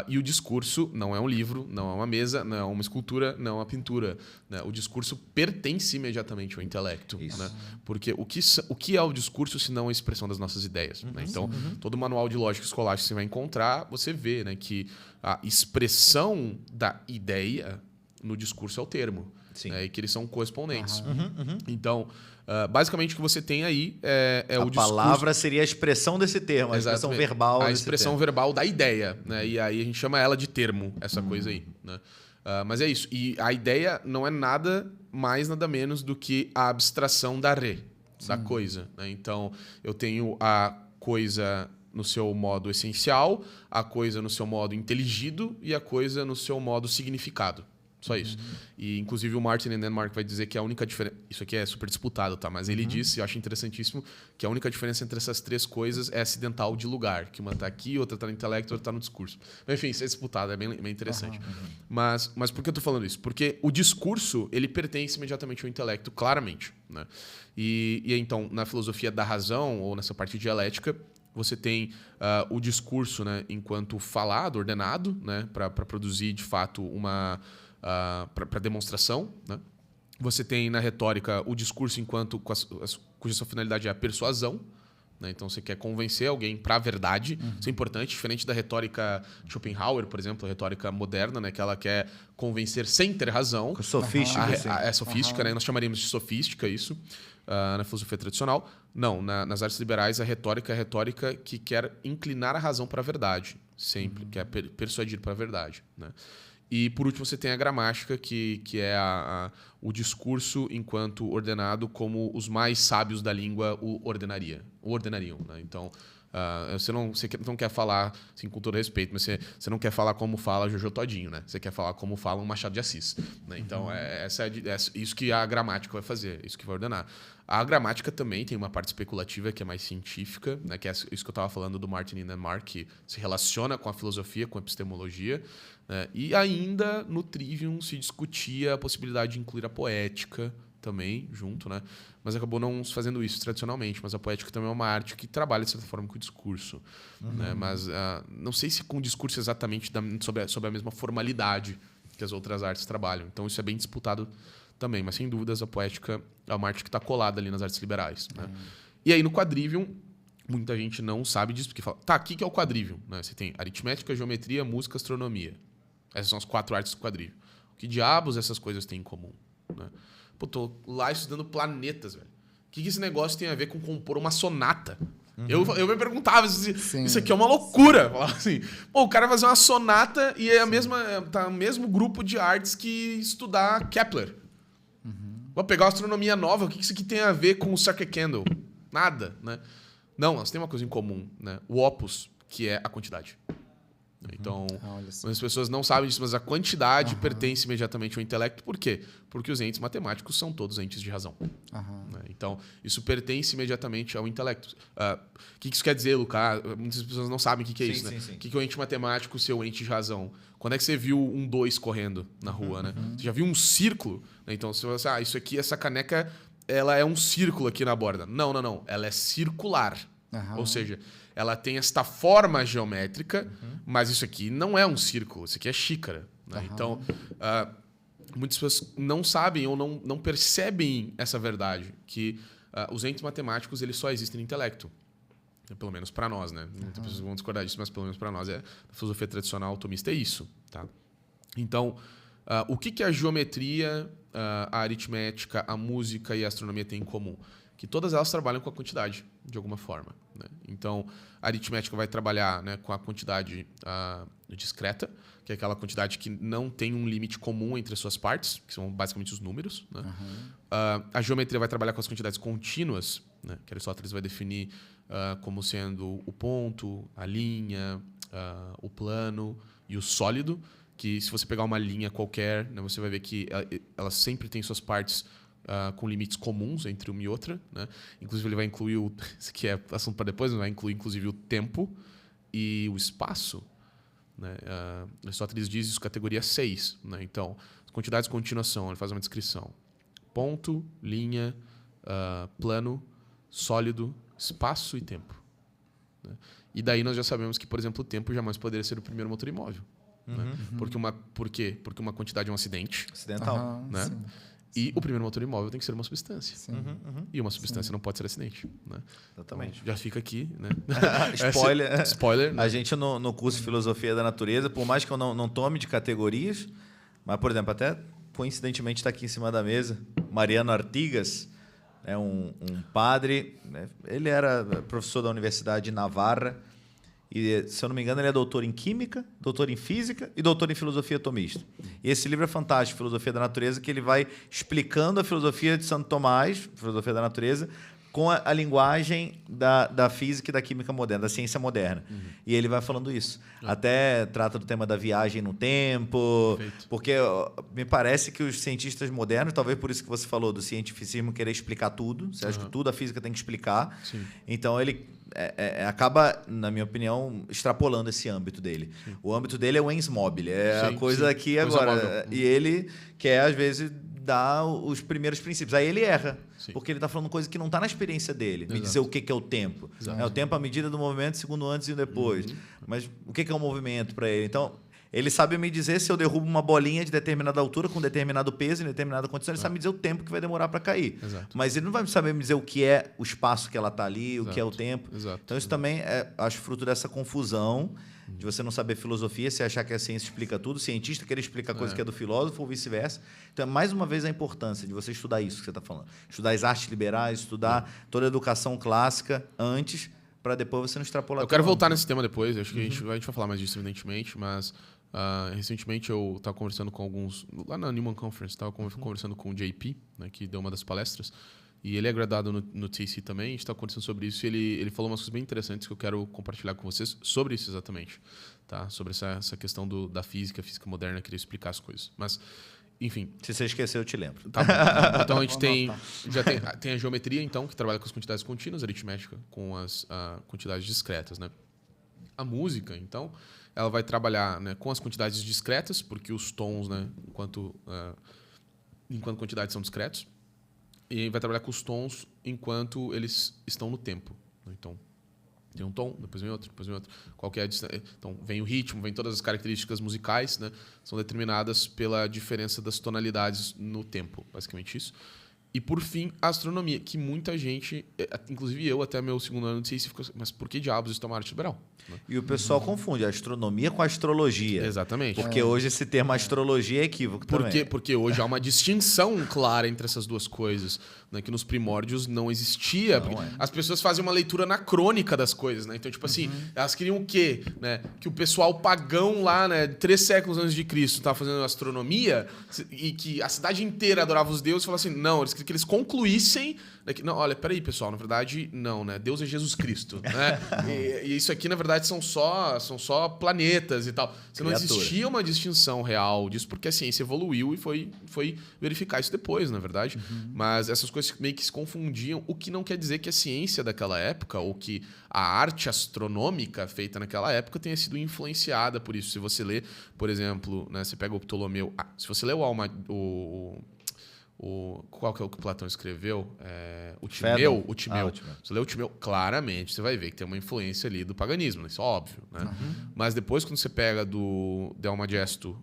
e o discurso não é um livro, não é uma mesa, não é uma escultura, não é uma pintura. Né? O discurso pertence imediatamente ao intelecto. Né? Porque o que é o discurso se não a expressão das nossas ideias? Né? Então, todo manual de lógica escolar que você vai encontrar, você vê, né, que a expressão da ideia no discurso é o termo. Né? E que eles são correspondentes. Então, basicamente o que você tem aí é o discurso. A palavra seria a expressão desse termo, a expressão verbal. A expressão verbal da ideia. Né? E aí a gente chama ela de termo, essa coisa aí. Né? Mas é isso. E a ideia não é nada mais, nada menos do que a abstração da da coisa. Né? Então, eu tenho a coisa no seu modo essencial, a coisa no seu modo inteligido e a coisa no seu modo significado. Só isso. E, inclusive, o Martin Ehrenmark vai dizer que a única diferença... Isso aqui é super disputado, tá? Mas ele disse, eu acho interessantíssimo, que a única diferença entre essas três coisas é acidental de lugar. Que uma está aqui, outra está no intelecto, outra está no discurso. Mas, enfim, isso é disputado, é bem interessante. Mas por que eu estou falando isso? Porque o discurso, ele pertence imediatamente ao intelecto, claramente. Né? E então, na filosofia da razão, ou nessa parte dialética, você tem o discurso, né, enquanto falado, ordenado, né, para produzir, de fato, uma... para demonstração, né? Você tem na retórica o discurso cuja sua finalidade é a persuasão, né? Então você quer convencer alguém para a verdade. Isso é importante, diferente da retórica de Schopenhauer, por exemplo, a retórica moderna, né? Que ela quer convencer sem ter razão. Sofística. É sofística, né? Nós chamaríamos de sofística isso na filosofia tradicional. Não, nas artes liberais a retórica é a retórica que quer inclinar a razão para a verdade, sempre, quer persuadir para a verdade, né? E, por último, você tem a gramática, que é o discurso enquanto ordenado como os mais sábios da língua o ordenariam. Né? Então, você não quer falar, assim, com todo respeito, mas você não quer falar como fala Jojo Todinho, né? Você quer falar como fala um Machado de Assis. Né? Então, isso que a gramática vai fazer, isso que vai ordenar. A gramática também tem uma parte especulativa que é mais científica, né? Que é isso que eu estava falando do Martin Ehrenmark, que se relaciona com a filosofia, com a epistemologia. Né? E ainda no Trivium se discutia a possibilidade de incluir a poética também, junto, né? Mas acabou não fazendo isso tradicionalmente. Mas a poética também é uma arte que trabalha, de certa forma, com o discurso. Né? Mas não sei se com o discurso exatamente sobre a mesma formalidade que as outras artes trabalham. Então, isso é bem disputado também. Mas, sem dúvidas, a poética é uma arte que está colada ali nas artes liberais. Né? E aí, no quadrivium, muita gente não sabe disso, porque fala, tá, o que é o quadrivium? Né? Você tem aritmética, geometria, música, astronomia. Essas são as 4 artes do quadrivium. Que diabos essas coisas têm em comum? Né? Pô, tô lá estudando planetas, velho. O que esse negócio tem a ver com compor uma sonata? Eu me perguntava se isso aqui é uma loucura. Falava assim, pô, o cara vai fazer uma sonata e é tá o mesmo grupo de artes que estudar Kepler. Vou pegar uma astronomia nova, o que isso aqui tem a ver com o Circle Candle? Nada, né? Não, elas têm uma coisa em comum, né? O opus, que é a quantidade. Então, as pessoas não sabem disso, mas a quantidade pertence imediatamente ao intelecto. Por quê? Porque os entes matemáticos são todos entes de razão. Né? Então, isso pertence imediatamente ao intelecto. O que isso quer dizer, Lucas? Muitas pessoas não sabem o que é isso, né? O que é o ente matemático ser o ente de razão? Quando é que você viu um 2 correndo na rua, né? Você já viu um círculo? Então, você fala assim, isso aqui, essa caneca, ela é um círculo aqui na borda. Não. Ela é circular. Ou seja, ela tem esta forma geométrica, mas isso aqui não é um círculo, isso aqui é xícara. Né? Então, muitas pessoas não sabem ou não percebem essa verdade, que os entes matemáticos eles só existem no intelecto. Pelo menos para nós, né? Muitas pessoas vão discordar disso, mas pelo menos para nós, a filosofia tradicional tomista é isso. Tá? Então, o que a geometria, a aritmética, a música e a astronomia têm em comum? Que todas elas trabalham com a quantidade, de alguma forma. Né? Então, a aritmética vai trabalhar, né, com a quantidade discreta, que é aquela quantidade que não tem um limite comum entre as suas partes, que são basicamente os números. Né? A geometria vai trabalhar com as quantidades contínuas, né, que Aristóteles vai definir como sendo o ponto, a linha, o plano e o sólido, que se você pegar uma linha qualquer, né, você vai ver que ela sempre tem suas partes com limites comuns entre uma e outra. Né? Inclusive, ele vai incluir isso aqui é assunto para depois, mas vai incluir, inclusive, o tempo e o espaço. Né? Aristóteles diz isso categoria 6. Né? Então, as quantidades de continuação, ele faz uma descrição. Ponto, linha, plano, sólido, espaço e tempo. Né? E daí nós já sabemos que, por exemplo, o tempo jamais poderia ser o primeiro motor imóvel. Né? Por quê? Porque uma quantidade é um acidente. Acidental. Né? Sim. E o primeiro motor imóvel tem que ser uma substância. E uma substância não pode ser acidente. Né? Exatamente. Então, já fica aqui. Né? Spoiler. Né? A gente, no curso de Filosofia da Natureza, por mais que eu não tome de categorias, mas, por exemplo, até coincidentemente está aqui em cima da mesa, Mariano Artigas, né, um padre, né, ele era professor da Universidade de Navarra, e, se eu não me engano, ele é doutor em Química, doutor em Física e doutor em Filosofia Tomista. E esse livro é fantástico, Filosofia da Natureza, que ele vai explicando a filosofia de Santo Tomás, Filosofia da Natureza, com a linguagem da física e da química moderna, da ciência moderna. E ele vai falando isso. Até trata do tema da viagem no tempo, porque me parece que os cientistas modernos, talvez por isso que você falou do cientificismo querer explicar tudo, você acha que tudo a física tem que explicar. Sim. Então ele acaba, na minha opinião, extrapolando esse âmbito dele. O âmbito dele é o ens mobile, a coisa aqui agora. E ele quer, às vezes, dar os primeiros princípios. Aí ele erra, porque ele está falando coisa que não está na experiência dele. Me dizer o que é o tempo. O tempo à medida do movimento, segundo antes e depois. Mas o que é o movimento para ele? Então, ele sabe me dizer se eu derrubo uma bolinha de determinada altura, com determinado peso, em determinada condição, ele sabe me dizer o tempo que vai demorar para cair. Mas ele não vai saber me dizer o que é o espaço que ela está ali, o que é o tempo. Então, isso também acho fruto dessa confusão de você não saber filosofia, você achar que a ciência explica tudo, o cientista querer explicar coisa que é do filósofo ou vice-versa. Então, mais uma vez, a importância de você estudar isso que você está falando. Estudar as artes liberais, estudar toda a educação clássica antes, para depois você não extrapolar. Eu quero voltar nesse tema depois, acho que a gente vai falar mais disso, evidentemente, mas recentemente eu estava conversando com alguns, lá na Newman Conference, estava conversando com o JP, né, que deu uma das palestras, e ele é graduado no TC também, a gente estava conversando sobre isso, e ele falou umas coisas bem interessantes que eu quero compartilhar com vocês sobre isso exatamente, tá? Sobre essa questão da física moderna, queria explicar as coisas. Mas, enfim... Se você esqueceu, eu te lembro. Tá bom. Então, a gente tem a geometria, então, que trabalha com as quantidades contínuas, a aritmética com as quantidades discretas, né? A música, então, ela vai trabalhar, né, com as quantidades discretas, porque os tons, né, enquanto quantidades são discretos. E vai trabalhar com os tons enquanto eles estão no tempo. Então, tem um tom, depois vem outro, depois vem outro. Qual que é a distância? Então, vem o ritmo, vem todas as características musicais, né? São determinadas pela diferença das tonalidades no tempo, basicamente isso. E, por fim, a astronomia, que muita gente, inclusive eu, até meu segundo ano de ciência, ficou assim, mas por que diabos isso é uma arte liberal? E o pessoal confunde a astronomia com a astrologia. Exatamente. Porque hoje esse termo astrologia é equívoco também. Porque hoje há uma distinção clara entre essas duas coisas, né, que nos primórdios não existia. As pessoas fazem uma leitura anacrônica das coisas, né? Então, tipo assim, elas queriam o quê? Né? Que o pessoal pagão lá, né, 3 séculos antes de Cristo, estava fazendo astronomia e que a cidade inteira adorava os deuses e falava assim, não, eles queriam que eles concluíssem... Né, que, não, olha, peraí, pessoal, na verdade, não, né? Deus é Jesus Cristo, né? E isso aqui, na verdade, são só planetas e tal. Não existia uma distinção real disso, porque a ciência evoluiu e foi verificar isso depois, na verdade. Mas essas coisas meio que se confundiam, o que não quer dizer que a ciência daquela época, ou que a arte astronômica feita naquela época tenha sido influenciada por isso. Se você lê, por exemplo, né, você pega o Ptolomeu... se você lê qual que é o que Platão escreveu? O Timeu. Você lê o Timeu, claramente você vai ver que tem uma influência ali do paganismo, isso é óbvio. Né? Mas depois, quando você pega do De Almagesto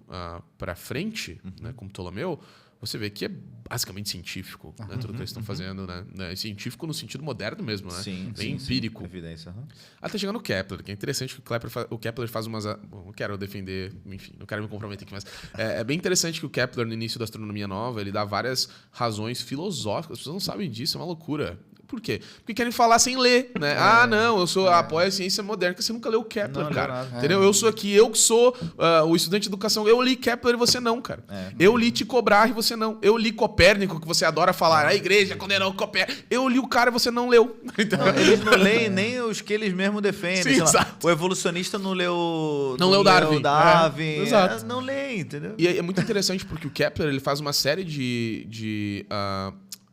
para frente, né, com Ptolomeu, você vê que é basicamente científico, né, tudo que eles estão fazendo. Né? Científico no sentido moderno mesmo, né? Sim, bem empírico. Evidência. Até chegando no Kepler, que é interessante que o Kepler faz umas... Não quero defender, enfim, não quero me comprometer aqui, mas é bem interessante que o Kepler, no início da astronomia nova, ele dá várias razões filosóficas. As pessoas não sabem disso, é uma loucura. Por quê? Porque querem falar sem ler, né? Não, eu apoio a ciência moderna, porque você nunca leu Kepler, não, cara. Entendeu? Eu sou que sou o estudante de educação, eu li Kepler e você não, cara. Eu li Tycho Brahe e você não. Eu li Copérnico, que você adora falar, a igreja condenou Copérnico. Eu li o cara e você não leu. Então... Não, eles não leem nem os que eles mesmos defendem. Sim, exato. O evolucionista não leu... Não leu Darwin. Exato. Não lê, entendeu? E é muito interessante porque o Kepler ele faz uma série de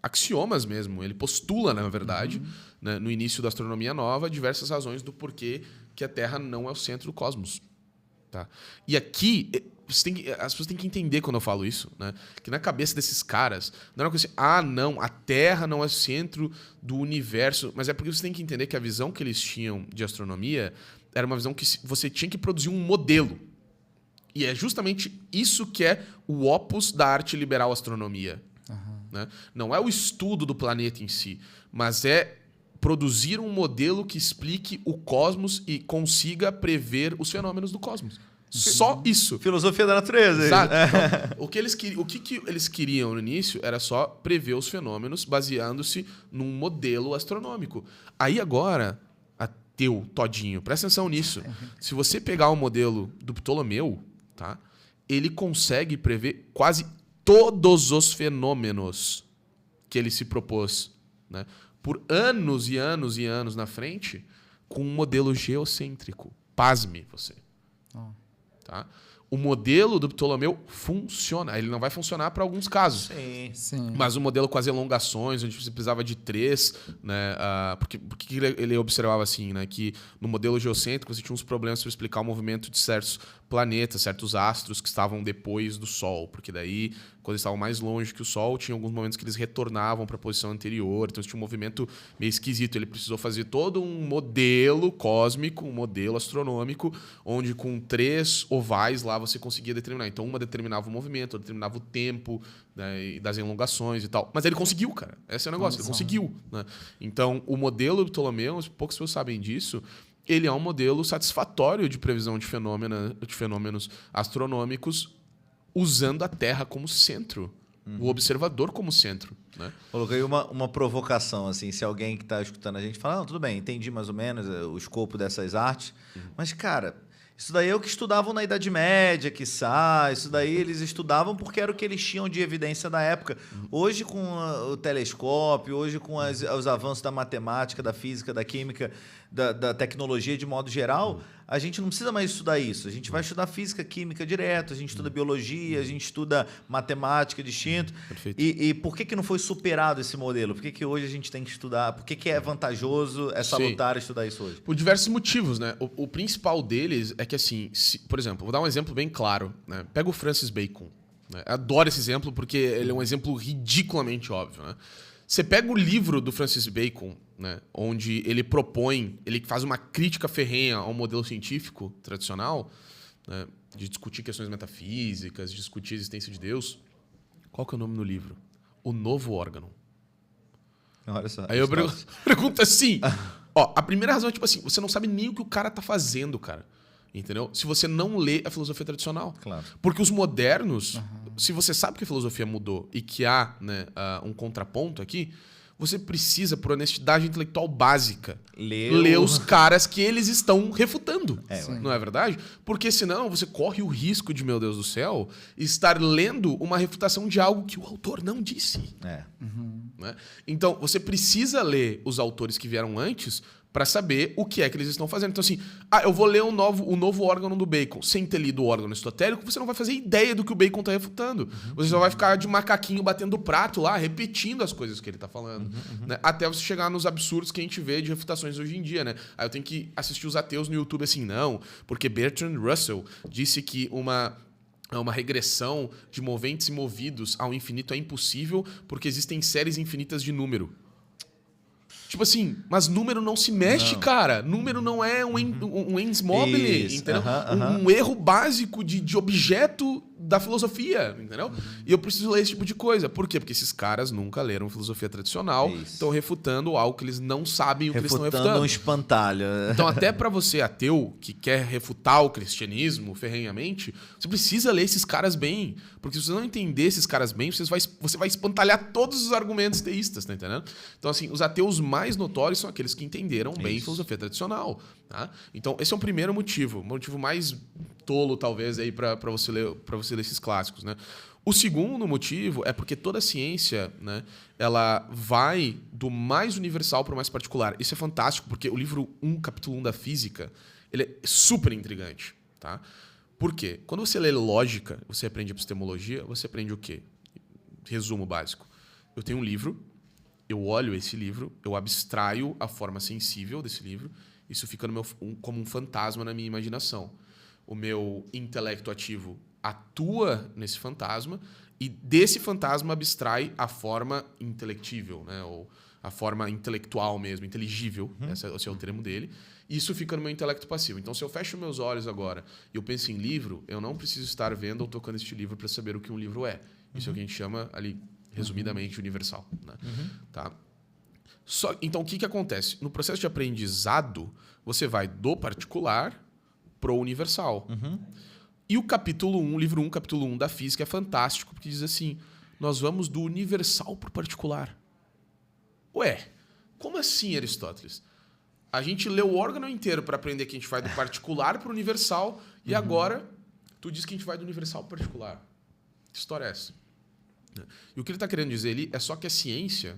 axiomas mesmo. Ele postula, na verdade, né, no início da astronomia nova, diversas razões do porquê que a Terra não é o centro do cosmos. Tá? E aqui, as pessoas têm que entender quando eu falo isso, né? Que na cabeça desses caras, não é uma coisa assim, não, a Terra não é o centro do universo. Mas é porque você tem que entender que a visão que eles tinham de astronomia era uma visão que você tinha que produzir um modelo. E é justamente isso que é o opus da arte liberal astronomia. Né? Não é o estudo do planeta em si, mas é produzir um modelo que explique o cosmos e consiga prever os fenômenos do cosmos. Só isso. Filosofia da natureza. Exato. Então, o que eles queriam no início era só prever os fenômenos baseando-se num modelo astronômico. Aí agora, ateu todinho, presta atenção nisso. Se você pegar o modelo do Ptolomeu, tá? Ele consegue prever quase todos os fenômenos que ele se propôs, né, por anos e anos e anos na frente, com um modelo geocêntrico. Pasme você. Tá? O modelo do Ptolomeu funciona. Ele não vai funcionar para alguns casos. Sim. Mas o modelo com as elongações, onde você precisava de 3, né? Porque ele observava assim, né? Que no modelo geocêntrico você tinha uns problemas para explicar o movimento de certos planetas, certos astros que estavam depois do Sol. Porque daí, quando eles estavam mais longe que o Sol, tinha alguns momentos que eles retornavam para a posição anterior. Então, tinha um movimento meio esquisito. Ele precisou fazer todo um modelo cósmico, um modelo astronômico, onde com 3 ovais lá você conseguia determinar. Então, uma determinava o movimento, outra determinava o tempo, né, e das elongações e tal. Mas ele conseguiu, cara. Esse é o negócio. Ele conseguiu. Né? Então, o modelo do Ptolomeu, poucas pessoas sabem disso, ele é um modelo satisfatório de previsão de fenômenos astronômicos usando a Terra como centro. O observador como centro. Né? Coloquei uma provocação, assim, se alguém que está escutando a gente fala, não, tudo bem, entendi mais ou menos o escopo dessas artes, mas, cara, isso daí é o que estudavam na Idade Média, quiçá, isso daí eles estudavam porque era o que eles tinham de evidência da época. Hoje, com o telescópio, hoje com os avanços da matemática, da física, da química, da tecnologia de modo geral, a gente não precisa mais estudar isso. A gente vai estudar física, química direto, a gente estuda biologia, a gente estuda matemática distinto. Perfeito. E por que não foi superado esse modelo? Por que hoje a gente tem que estudar? Por que é vantajoso, salutar estudar isso hoje? Por diversos motivos, né? O principal deles é que, assim, por exemplo, vou dar um exemplo bem claro. Né? Pega o Francis Bacon. Né? Adoro esse exemplo porque ele é um exemplo ridiculamente óbvio. Né? Você pega o livro do Francis Bacon, né, onde ele faz uma crítica ferrenha ao modelo científico tradicional, né, de discutir questões metafísicas, de discutir a existência de Deus. Qual que é o nome do livro? O Novo Órgão. Olha só. Aí eu pergunto assim, ó, a primeira razão é tipo assim, você não sabe nem o que o cara tá fazendo, cara. Entendeu? Se você não lê a filosofia tradicional. Claro. Porque os modernos, se você sabe que a filosofia mudou e que há, né, um contraponto aqui, você precisa, por honestidade intelectual básica, ler os caras que eles estão refutando. Não é verdade? Porque senão você corre o risco de, meu Deus do céu, estar lendo uma refutação de algo que o autor não disse. Né? Então, você precisa ler os autores que vieram antes para saber o que é que eles estão fazendo. Então, assim, eu vou ler o novo órgão do Bacon. Sem ter lido o órgão aristotélico, você não vai fazer ideia do que o Bacon está refutando. Você só vai ficar de macaquinho batendo prato lá, repetindo as coisas que ele está falando. Né? Até você chegar nos absurdos que a gente vê de refutações hoje em dia. Né? Aí eu tenho que assistir os ateus no YouTube assim, não, porque Bertrand Russell disse que uma regressão de moventes e movidos ao infinito é impossível porque existem séries infinitas de número. Tipo assim, mas número não se mexe, cara. Número não é um ens mobile, entendeu? Um erro básico de objeto da filosofia, entendeu? E eu preciso ler esse tipo de coisa. Por quê? Porque esses caras nunca leram filosofia tradicional, estão refutando algo que eles não sabem o que eles estão refutando. Refutando um espantalho. Então, até pra você, ateu, que quer refutar o cristianismo ferrenhamente, você precisa ler esses caras bem. Porque se você não entender esses caras bem, você vai espantalhar todos os argumentos teístas, tá entendendo? Então, assim, os ateus mais notórios são aqueles que entenderam bem filosofia tradicional. Tá? Então, esse é o primeiro motivo. O motivo mais tolo, talvez, aí para você ler esses clássicos. Né? O segundo motivo é porque toda ciência, né, ela vai do mais universal para o mais particular. Isso é fantástico, porque o livro 1, capítulo 1 da física, ele é super intrigante. Tá? Por quê? Quando você lê lógica, você aprende epistemologia, você aprende o quê? Resumo básico. Eu tenho um livro, eu olho esse livro, eu abstraio a forma sensível desse livro, isso fica como um fantasma na minha imaginação. O meu intelecto ativo atua nesse fantasma e desse fantasma abstrai a forma intelectível, né? Ou a forma intelectual mesmo, inteligível, esse é o termo dele. Isso fica no meu intelecto passivo. Então, se eu fecho meus olhos agora e eu penso em livro, eu não preciso estar vendo ou tocando este livro para saber o que um livro é. Isso é o que a gente chama ali, resumidamente, universal. Né? Tá? Então, o que acontece? No processo de aprendizado, você vai do particular pro universal. E o capítulo 1, livro 1, capítulo 1 da física é fantástico, porque diz assim, nós vamos do universal pro particular. Ué, como assim, Aristóteles? A gente leu o órgão inteiro para aprender que a gente vai do particular pro universal, e agora tu diz que a gente vai do universal pro particular. Que história é essa? E o que ele está querendo dizer ali é só que a ciência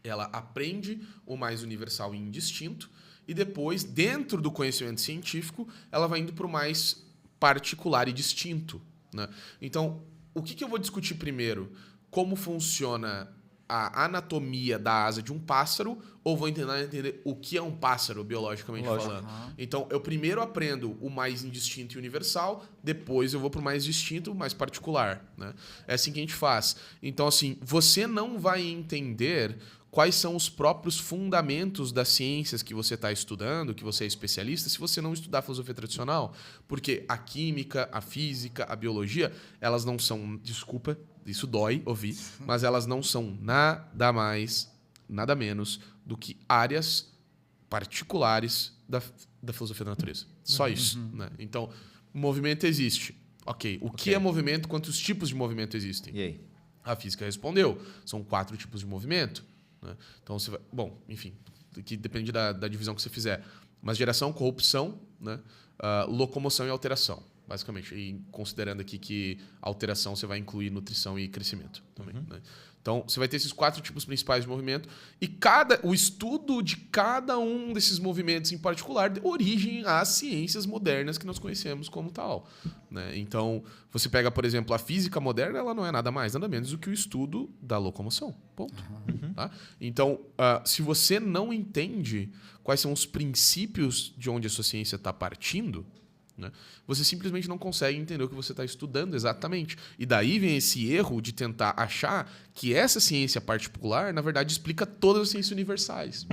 ela aprende o mais universal e indistinto e depois, dentro do conhecimento científico, ela vai indo para o mais particular e distinto. Né? Então, o que eu vou discutir primeiro? Como funciona a anatomia da asa de um pássaro ou vou tentar entender o que é um pássaro, biologicamente falando? Então, eu primeiro aprendo o mais indistinto e universal, depois eu vou para o mais distinto, mais particular. Né? É assim que a gente faz. Então, assim, você não vai entender quais são os próprios fundamentos das ciências que você está estudando, que você é especialista, se você não estudar filosofia tradicional. Porque a química, a física, a biologia, elas não são, desculpa, isso dói ouvir, mas elas não são nada mais, nada menos do que áreas particulares da filosofia da natureza. Só isso. Né? Então, movimento existe. Ok, o que é movimento? Quantos tipos de movimento existem? E aí? A física respondeu. São 4 tipos de movimento. Né? Então, você vai... Bom, enfim, que depende da divisão que você fizer. Mas geração, corrupção, né? Locomoção e alteração, basicamente. E considerando aqui que alteração você vai incluir nutrição e crescimento também. Né? Então, você vai ter esses 4 tipos principais de movimento e o estudo de cada um desses movimentos em particular deu origem às ciências modernas que nós conhecemos como tal. Né? Então, você pega, por exemplo, a física moderna, ela não é nada mais, nada menos do que o estudo da locomoção. Ponto. Tá? Então, se você não entende quais são os princípios de onde a sua ciência está partindo, né? Você simplesmente não consegue entender o que você está estudando exatamente. E daí vem esse erro de tentar achar que essa ciência particular, na verdade, explica todas as ciências universais.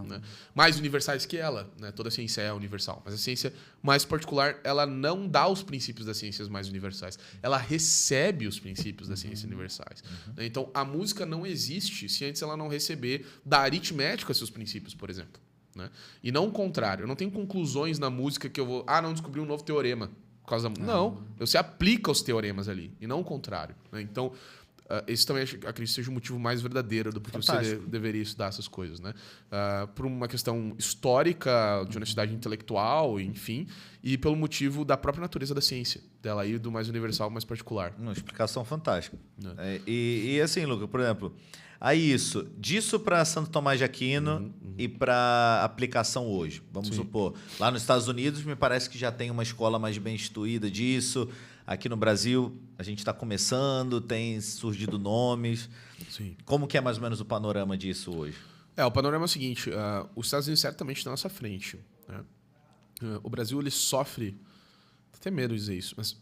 Né? Mais universais que ela. Né? Toda ciência é universal. Mas a ciência mais particular, ela não dá os princípios das ciências mais universais. Ela recebe os princípios das ciências universais. Né? Então, a música não existe se antes ela não receber da aritmética seus princípios, por exemplo. Né? E não o contrário. Eu não tenho conclusões na música que eu vou... não descobri um novo teorema. Por causa da... Não. Você aplica os teoremas ali. E não o contrário. Né? Então, esse também acredito que seja o motivo mais verdadeiro do porquê você deveria estudar essas coisas. Né? Por uma questão histórica, de honestidade intelectual, enfim. E pelo motivo da própria natureza da ciência. Dela ir do mais universal ao mais particular. Uma explicação fantástica. E assim, Lucas, por exemplo... Aí disso para Santo Tomás de Aquino e para aplicação hoje. Vamos supor, lá nos Estados Unidos me parece que já tem uma escola mais bem instituída disso. Aqui no Brasil a gente está começando, tem surgido nomes. Sim. Como que é mais ou menos o panorama disso hoje? O panorama é o seguinte, os Estados Unidos certamente estão na nossa frente. Né? O Brasil ele sofre, até medo de dizer isso, mas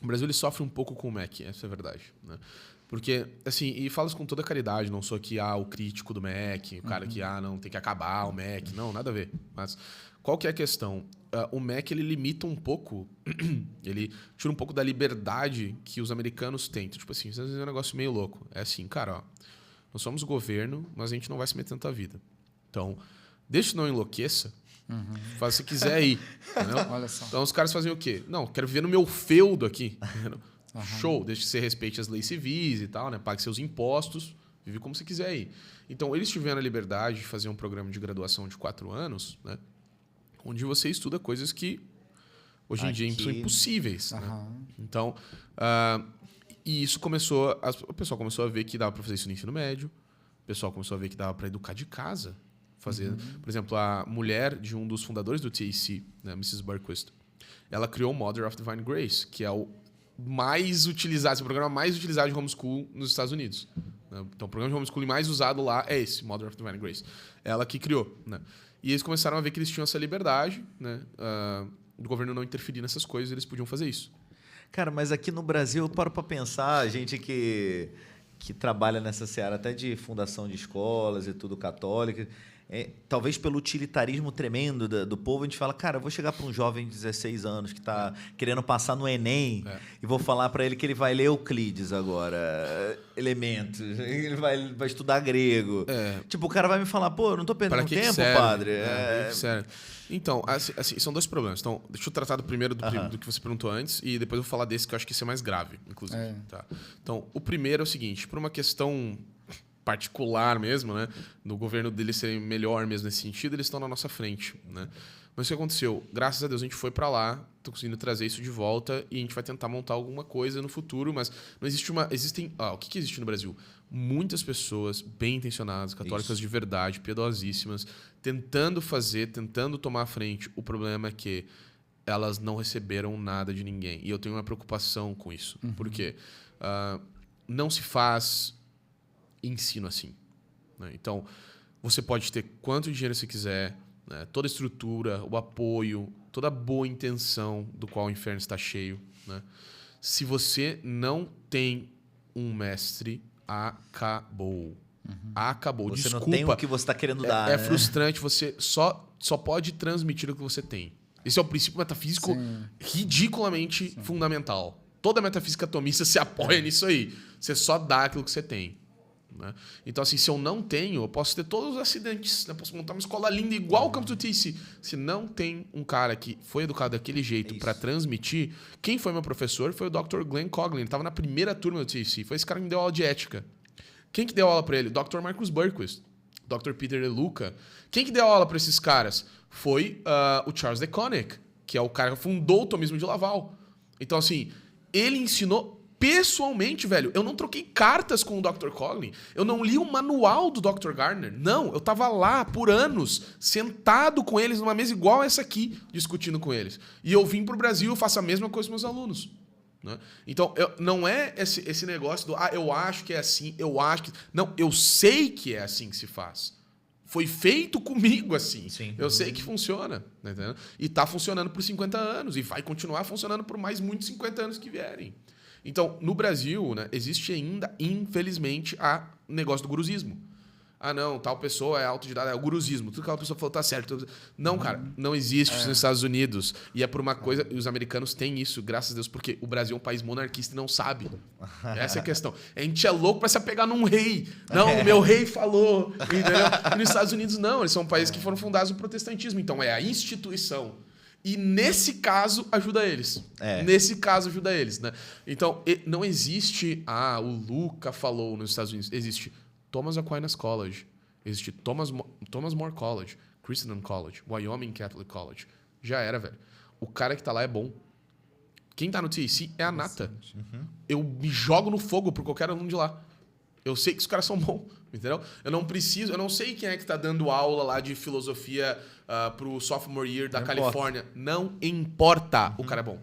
o Brasil ele sofre um pouco com o MEC, essa é a verdade. Né? Porque, assim, e falo isso com toda caridade, não sou aqui o crítico do MEC, o cara que, não, tem que acabar o MEC, não, nada a ver. Mas qual que é a questão? O MEC, ele limita um pouco, ele tira um pouco da liberdade que os americanos têm. Então, tipo assim, vocês dizem um negócio meio louco. É assim, cara, nós somos governo, mas a gente não vai se meter na tua vida. Então, deixa que não enlouqueça, faz o que quiser aí, entendeu? Olha só. Então, os caras fazem o quê? Não, quero viver no meu feudo aqui, entendeu? Show, desde que você respeite as leis civis e tal, né? Pague seus impostos, vive como você quiser aí. Então, eles tiveram a liberdade de fazer um programa de graduação de 4 anos, né? Onde você estuda coisas que hoje em dia são impossíveis. Né? Então, e isso começou... O pessoal começou a ver que dava para fazer isso no ensino médio, o pessoal começou a ver que dava para educar de casa. Fazer, por exemplo, a mulher de um dos fundadores do TAC, né, Mrs. Berquist, ela criou o Mother of Divine Grace, que é o mais utilizado, o programa mais utilizado de homeschool nos Estados Unidos. Então, o programa de homeschooling mais usado lá é esse, Mother of Divine Grace. Ela que criou. Né? E eles começaram a ver que eles tinham essa liberdade, né? Do governo não interferir nessas coisas, eles podiam fazer isso. Cara, mas aqui no Brasil, eu paro para pensar, a gente que trabalha nessa seara até de fundação de escolas e tudo católica... talvez pelo utilitarismo tremendo do povo, a gente fala, cara, eu vou chegar para um jovem de 16 anos que está querendo passar no Enem e vou falar para ele que ele vai ler Euclides agora, elementos, ele vai estudar grego. Tipo, o cara vai me falar, pô, eu não estou perdendo tempo, serve? padre. Sério. Então, assim, são dois problemas. Então, deixa eu tratar primeiro do que você perguntou antes e depois eu vou falar desse que eu acho que esse é mais grave, inclusive. Tá? Então, o primeiro é o seguinte, por uma questão... particular mesmo, né? No governo deles ser melhor mesmo nesse sentido, eles estão na nossa frente, né? Mas o que aconteceu? Graças a Deus a gente foi para lá, tô conseguindo trazer isso de volta e a gente vai tentar montar alguma coisa no futuro, mas não existe o que existe no Brasil? Muitas pessoas bem intencionadas, católicas de verdade, piedosíssimas, tentando tomar à frente. O problema é que elas não receberam nada de ninguém. E eu tenho uma preocupação com isso. Por quê? Não se faz ensino assim. Né? Então, você pode ter quanto dinheiro você quiser, né? Toda a estrutura, o apoio, toda a boa intenção do qual o inferno está cheio. Né? Se você não tem um mestre, acabou. Acabou. Você Desculpa, não tem o que você está querendo dar. É frustrante. Você só pode transmitir o que você tem. Esse é o princípio metafísico ridiculamente fundamental. Toda metafísica atomista se apoia nisso aí. Você só dá aquilo que você tem. Né? Então, assim, se eu não tenho, eu posso ter todos os acidentes, né? Posso montar uma escola linda igual o Campus do TAC. Se não tem um cara que foi educado daquele jeito para transmitir, quem foi meu professor foi o Dr. Glenn Coughlin. Ele estava na primeira turma do TAC. Foi esse cara que me deu aula de ética. Quem que deu aula para ele? Dr. Marcus Berquist, Dr. Peter De Luca. Quem que deu aula para esses caras? Foi o Charles de Koenig, que é o cara que fundou o tomismo de Laval. Então, assim, ele ensinou pessoalmente, velho. Eu não troquei cartas com o Dr. Coughlin. Eu não li o manual do Dr. Gardner. Não, eu tava lá por anos, sentado com eles numa mesa igual essa aqui, discutindo com eles. E eu vim pro Brasil e faço a mesma coisa com meus alunos. Né? Então, não é esse negócio do eu acho que é assim, eu acho que... Não, eu sei que é assim que se faz. foi feito comigo assim. Sim. Eu sei que funciona, tá entendendo? E tá funcionando por 50 anos e vai continuar funcionando por mais muitos 50 anos que vierem. Então, no Brasil, né, existe ainda, infelizmente, o negócio do guruzismo. Ah, não, tal pessoa é autodidata, é o guruzismo. Tudo que aquela pessoa falou tá certo. Não, cara, não existe isso nos Estados Unidos. E é por uma coisa... E os americanos têm isso, graças a Deus, porque o Brasil é um país monarquista e não sabe. Essa é a questão. A gente é louco pra se apegar num rei. Não, o meu rei falou. Entendeu? E nos Estados Unidos, não. Eles são países que foram fundados no protestantismo. Então, é a instituição. E nesse caso, ajuda eles. Nesse caso, ajuda eles, né? Então, não existe... Ah, o Luca falou nos Estados Unidos. Existe... Thomas Aquinas College, existe Thomas More College, Christendom College, Wyoming Catholic College. Já era, velho. O cara que tá lá é bom. Quem tá no TAC é a nata. Eu me jogo no fogo por qualquer aluno de lá. Eu sei que os caras são bons, entendeu? Eu não sei quem é que tá dando aula lá de filosofia pro sophomore year da Califórnia. Não importa, o cara é bom.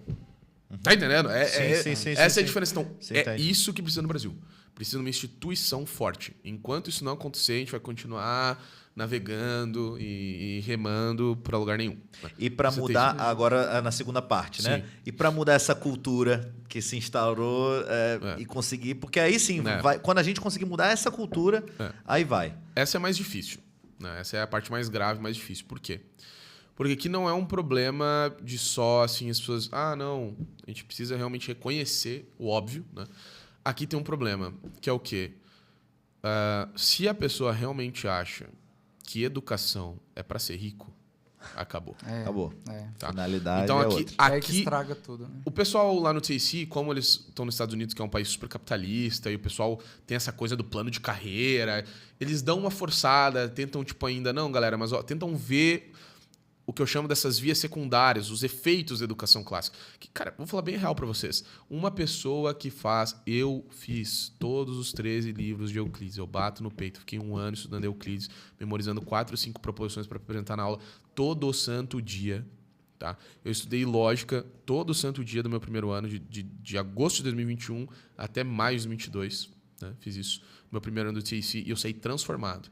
Tá entendendo? Essa é a diferença. Então, isso que precisa no Brasil. Precisa de uma instituição forte. Enquanto isso não acontecer, a gente vai continuar navegando e remando para lugar nenhum. E para mudar, agora na segunda parte, né? E para mudar essa cultura que se instaurou e conseguir... Porque aí sim, quando a gente conseguir mudar essa cultura, aí vai. Essa é mais difícil. Né? Essa é a parte mais grave, mais difícil. Por quê? Porque aqui não é um problema de só assim, as pessoas... Ah, não, a gente precisa realmente reconhecer o óbvio, né? Aqui tem um problema, que é o quê? Se a pessoa realmente acha que educação é para ser rico, acabou. Acabou. Tá? Finalidade então, aqui que estraga tudo. Né? O pessoal lá no TAC, como eles estão nos Estados Unidos, que é um país super capitalista, e o pessoal tem essa coisa do plano de carreira, eles dão uma forçada, tentam tipo ainda... Não, galera, mas tentam ver... O que eu chamo dessas vias secundárias, os efeitos da educação clássica. Que, cara, vou falar bem real para vocês. Uma pessoa que faz... Eu fiz todos os 13 livros de Euclides. Eu bato no peito. Fiquei 1 ano estudando Euclides, memorizando 4 ou 5 proposições para apresentar na aula todo santo dia. Tá? Eu estudei lógica todo santo dia do meu primeiro ano, de agosto de 2021 até maio de 2022. Né? Fiz isso no meu primeiro ano do TAC e eu saí transformado.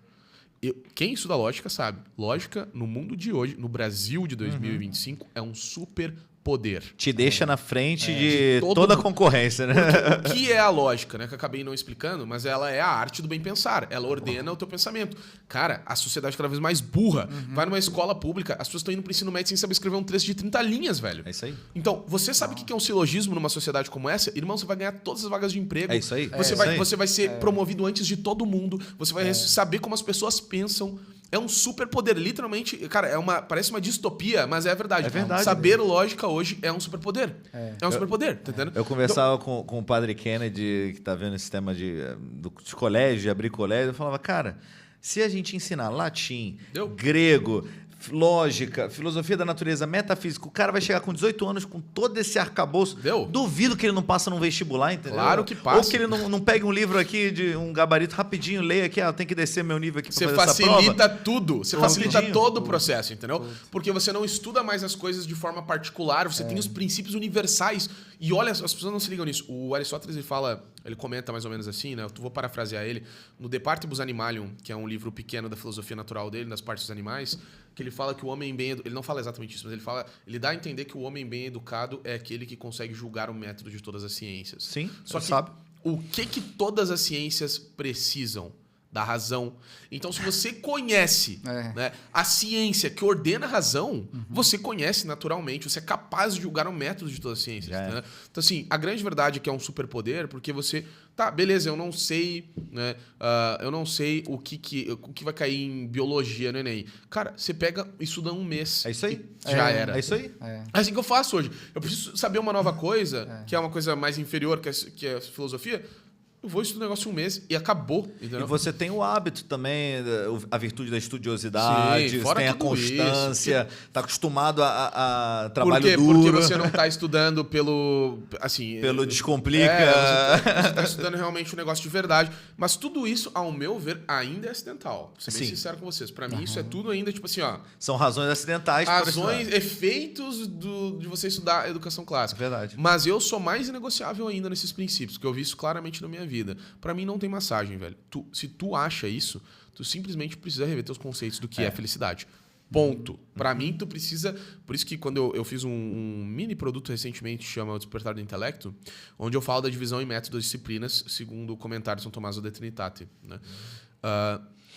Quem estuda lógica sabe. Lógica, no mundo de hoje, no Brasil de 2025, é um super poder. Te deixa na frente de toda a concorrência, né? O que é a lógica, né? Que eu acabei não explicando, mas ela é a arte do bem pensar. Ela ordena o teu pensamento. Cara, a sociedade cada vez mais burra. Vai numa escola pública, as pessoas estão indo pro ensino médio sem saber escrever um texto de 30 linhas, velho. É isso aí. Então, você sabe o que é um silogismo numa sociedade como essa? Irmão, você vai ganhar todas as vagas de emprego. É isso aí. Você vai ser promovido antes de todo mundo. Você vai saber como as pessoas pensam. É um superpoder, literalmente. Cara, parece uma distopia, mas é verdade. É verdade. Saber lógica hoje é um superpoder. É um superpoder, tá entendendo? Eu conversava com o padre Kennedy, que tá vendo esse tema de colégio, de abrir colégio. Eu falava, cara, se a gente ensinar latim, grego, lógica, filosofia da natureza, metafísica, o cara vai chegar com 18 anos com todo esse arcabouço. Duvido que ele não passa num vestibular, entendeu? Claro que passa. Ou que ele não pegue um livro aqui de um gabarito rapidinho, leia aqui, tem que descer meu nível aqui pra fazer essa prova. Você facilita tudo. Você facilita todo o processo, entendeu? Porque você não estuda mais as coisas de forma particular, você tem os princípios universais. E olha, as pessoas não se ligam nisso. O Aristóteles, ele comenta mais ou menos assim, né? Eu vou parafrasear ele. No De Partibus Animalium, que é um livro pequeno da filosofia natural dele, das partes dos animais, que ele fala que o homem bem... Ele não fala exatamente isso, mas ele dá a entender que o homem bem educado é aquele que consegue julgar o método de todas as ciências. Sim, só que sabe. O que todas as ciências precisam? Da razão. Então, se você conhece né, a ciência que ordena a razão, você conhece naturalmente, você é capaz de julgar o método de todas as ciências. Né? Então, assim, a grande verdade é que é um superpoder, porque você... Tá, beleza, eu não sei, né? Eu não sei o que vai cair em biologia no Enem. Cara, você pega e estuda 1 mês. É isso aí. Já era. É isso aí. É assim que eu faço hoje. Eu preciso saber uma nova coisa, que é uma coisa mais inferior que a filosofia. Eu vou estudar um negócio em 1 mês e acabou. Entendeu? E você tem o hábito também, a virtude da estudiosidade, você tem a constância, está acostumado a trabalho duro. Porque você não está estudando pelo Descomplica. Você está estudando realmente um negócio de verdade. Mas tudo isso, ao meu ver, ainda é acidental. Vou ser bem sincero com vocês. Para mim, isso é tudo ainda, tipo assim, ó... São razões acidentais. Efeitos de você estudar educação clássica. Verdade. Mas eu sou mais inegociável ainda nesses princípios, porque eu vi isso claramente na minha vida. Pra mim não tem massagem, velho. Se tu acha isso, Tu simplesmente precisa rever teus conceitos do que é felicidade. Ponto. Pra mim, tu precisa... Por isso que quando eu fiz um mini produto recentemente, chama O Despertar do Intelecto, onde eu falo da divisão em métodos e disciplinas, segundo o comentário de São Tomás de Trinitate. Né?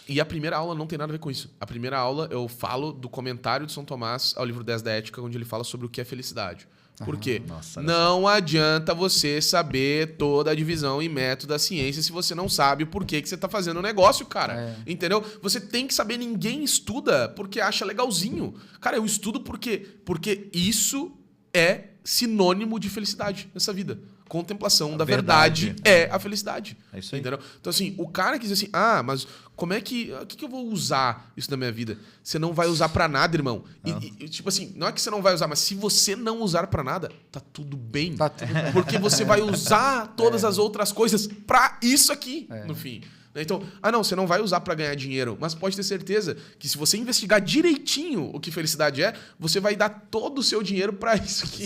E a primeira aula não tem nada a ver com isso. A primeira aula eu falo do comentário de São Tomás ao livro 10 da Ética, onde ele fala sobre o que é felicidade. Por quê? Não adianta você saber toda a divisão e método da ciência se você não sabe o porquê que você está fazendo o negócio, cara. Entendeu? Você tem que saber, ninguém estuda porque acha legalzinho. Cara, eu estudo porque isso é sinônimo de felicidade nessa vida. Contemplação da verdade é a felicidade. É isso aí. Entendeu? Então, assim, o cara que diz assim, mas como é que... O que eu vou usar isso na minha vida? Você não vai usar pra nada, irmão. E, tipo assim, não é que você não vai usar, mas se você não usar pra nada, tá tudo bem. Tá tudo bem. Porque você vai usar todas as outras coisas pra isso aqui, no fim. Então, não, você não vai usar pra ganhar dinheiro, mas pode ter certeza que se você investigar direitinho o que felicidade é, você vai dar todo o seu dinheiro pra isso aqui.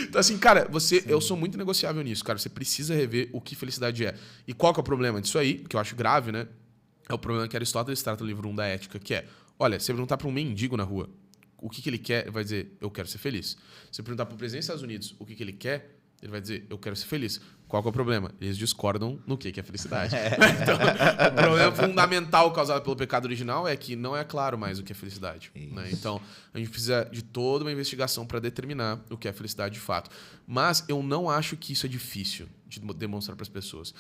Então, assim, cara, eu sou muito negociável nisso, cara. Você precisa rever o que felicidade é. E qual que é o problema disso aí, que eu acho grave, né? É o problema que Aristóteles trata no livro 1 da Ética, que é, olha, você perguntar pra um mendigo na rua o que ele quer, ele vai dizer, eu quero ser feliz. Se você perguntar pro presidente dos Estados Unidos o que ele quer, ele vai dizer, eu quero ser feliz. Qual que é o problema? Eles discordam no que é felicidade. Então, o problema fundamental causado pelo pecado original é que não é claro mais o que é felicidade. Né? Então, a gente precisa de toda uma investigação para determinar o que é felicidade de fato. Mas eu não acho que isso é difícil de demonstrar para as pessoas.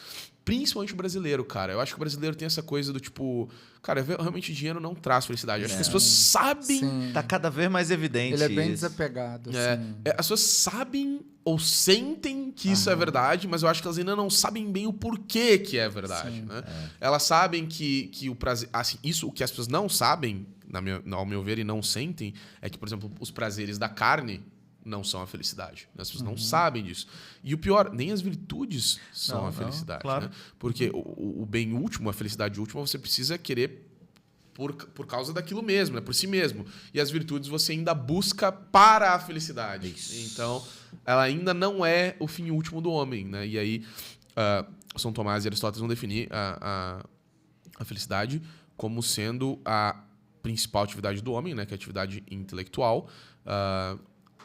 Principalmente o brasileiro, cara. Eu acho que o brasileiro tem essa coisa do tipo... Cara, realmente dinheiro não traz felicidade. Eu acho que as pessoas sabem... Sim. Tá cada vez mais evidente. Ele é bem isso. desapegado. Assim. As pessoas sabem ou sentem que isso é verdade, mas eu acho que elas ainda não sabem bem o porquê que é verdade. Né? Elas sabem que o prazer... Assim, o que as pessoas não sabem, ao meu ver, e não sentem, é que, por exemplo, os prazeres da carne não são a felicidade. As pessoas não sabem disso. E o pior, nem as virtudes são a felicidade. Claro. Né? Porque o bem último, a felicidade última, você precisa querer por causa daquilo mesmo, né? Por si mesmo. E as virtudes você ainda busca para a felicidade. Isso. Então, ela ainda não é o fim último do homem. Né? E aí, São Tomás e Aristóteles vão definir a felicidade como sendo a principal atividade do homem, né? Que é a atividade intelectual.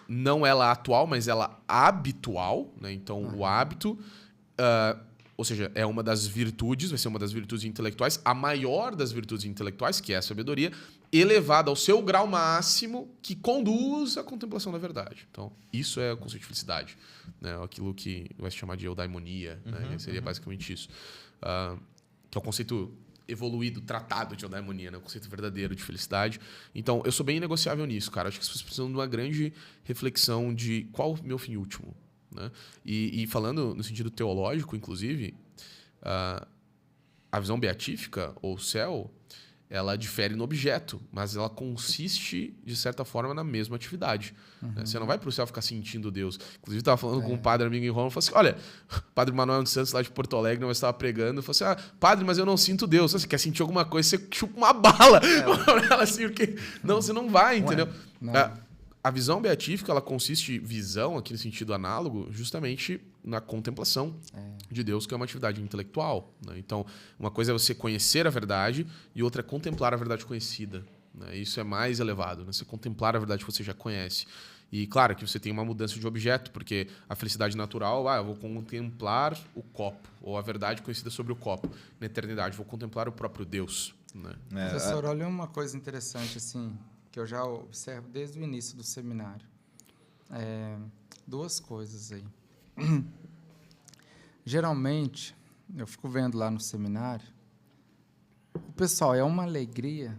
Não ela atual, mas ela habitual. Né? Então, o hábito... ou seja, é uma das virtudes, vai ser uma das virtudes intelectuais, a maior das virtudes intelectuais, que é a sabedoria, elevada ao seu grau máximo, que conduz à contemplação da verdade. Então, isso é o conceito de felicidade. Né? Aquilo que vai se chamar de eudaimonia, né? Seria basicamente isso. Que é o conceito evoluído, tratado de eudaimonia, né? O conceito verdadeiro de felicidade. Então, eu sou bem negociável nisso, cara. Acho que as pessoas precisam de uma grande reflexão de qual o meu fim último. Né? E falando no sentido teológico, inclusive, a visão beatífica, ou céu, ela difere no objeto, mas ela consiste, de certa forma, na mesma atividade. Né? Você não vai para o céu ficar sentindo Deus. Inclusive, estava falando com um padre amigo em Roma, falou assim, olha, o padre Manuel dos Santos, lá de Porto Alegre, nós estava pregando, falou assim, padre, mas eu não sinto Deus. Você quer sentir alguma coisa, você chupa uma bala. Ela assim, porque... Não, você não vai, entendeu? A visão beatífica, ela consiste, visão, aqui no sentido análogo, justamente na contemplação de Deus, que é uma atividade intelectual. Né? Então, uma coisa é você conhecer a verdade e outra é contemplar a verdade conhecida. Né? Isso é mais elevado, né? Você contemplar a verdade que você já conhece. E, claro, que você tem uma mudança de objeto, porque a felicidade natural, eu vou contemplar o copo, ou a verdade conhecida sobre o copo. Na eternidade, vou contemplar o próprio Deus. Né? Professor, olha uma coisa interessante, assim... que eu já observo desde o início do seminário. Duas coisas aí. Geralmente, eu fico vendo lá no seminário, o pessoal, é uma alegria.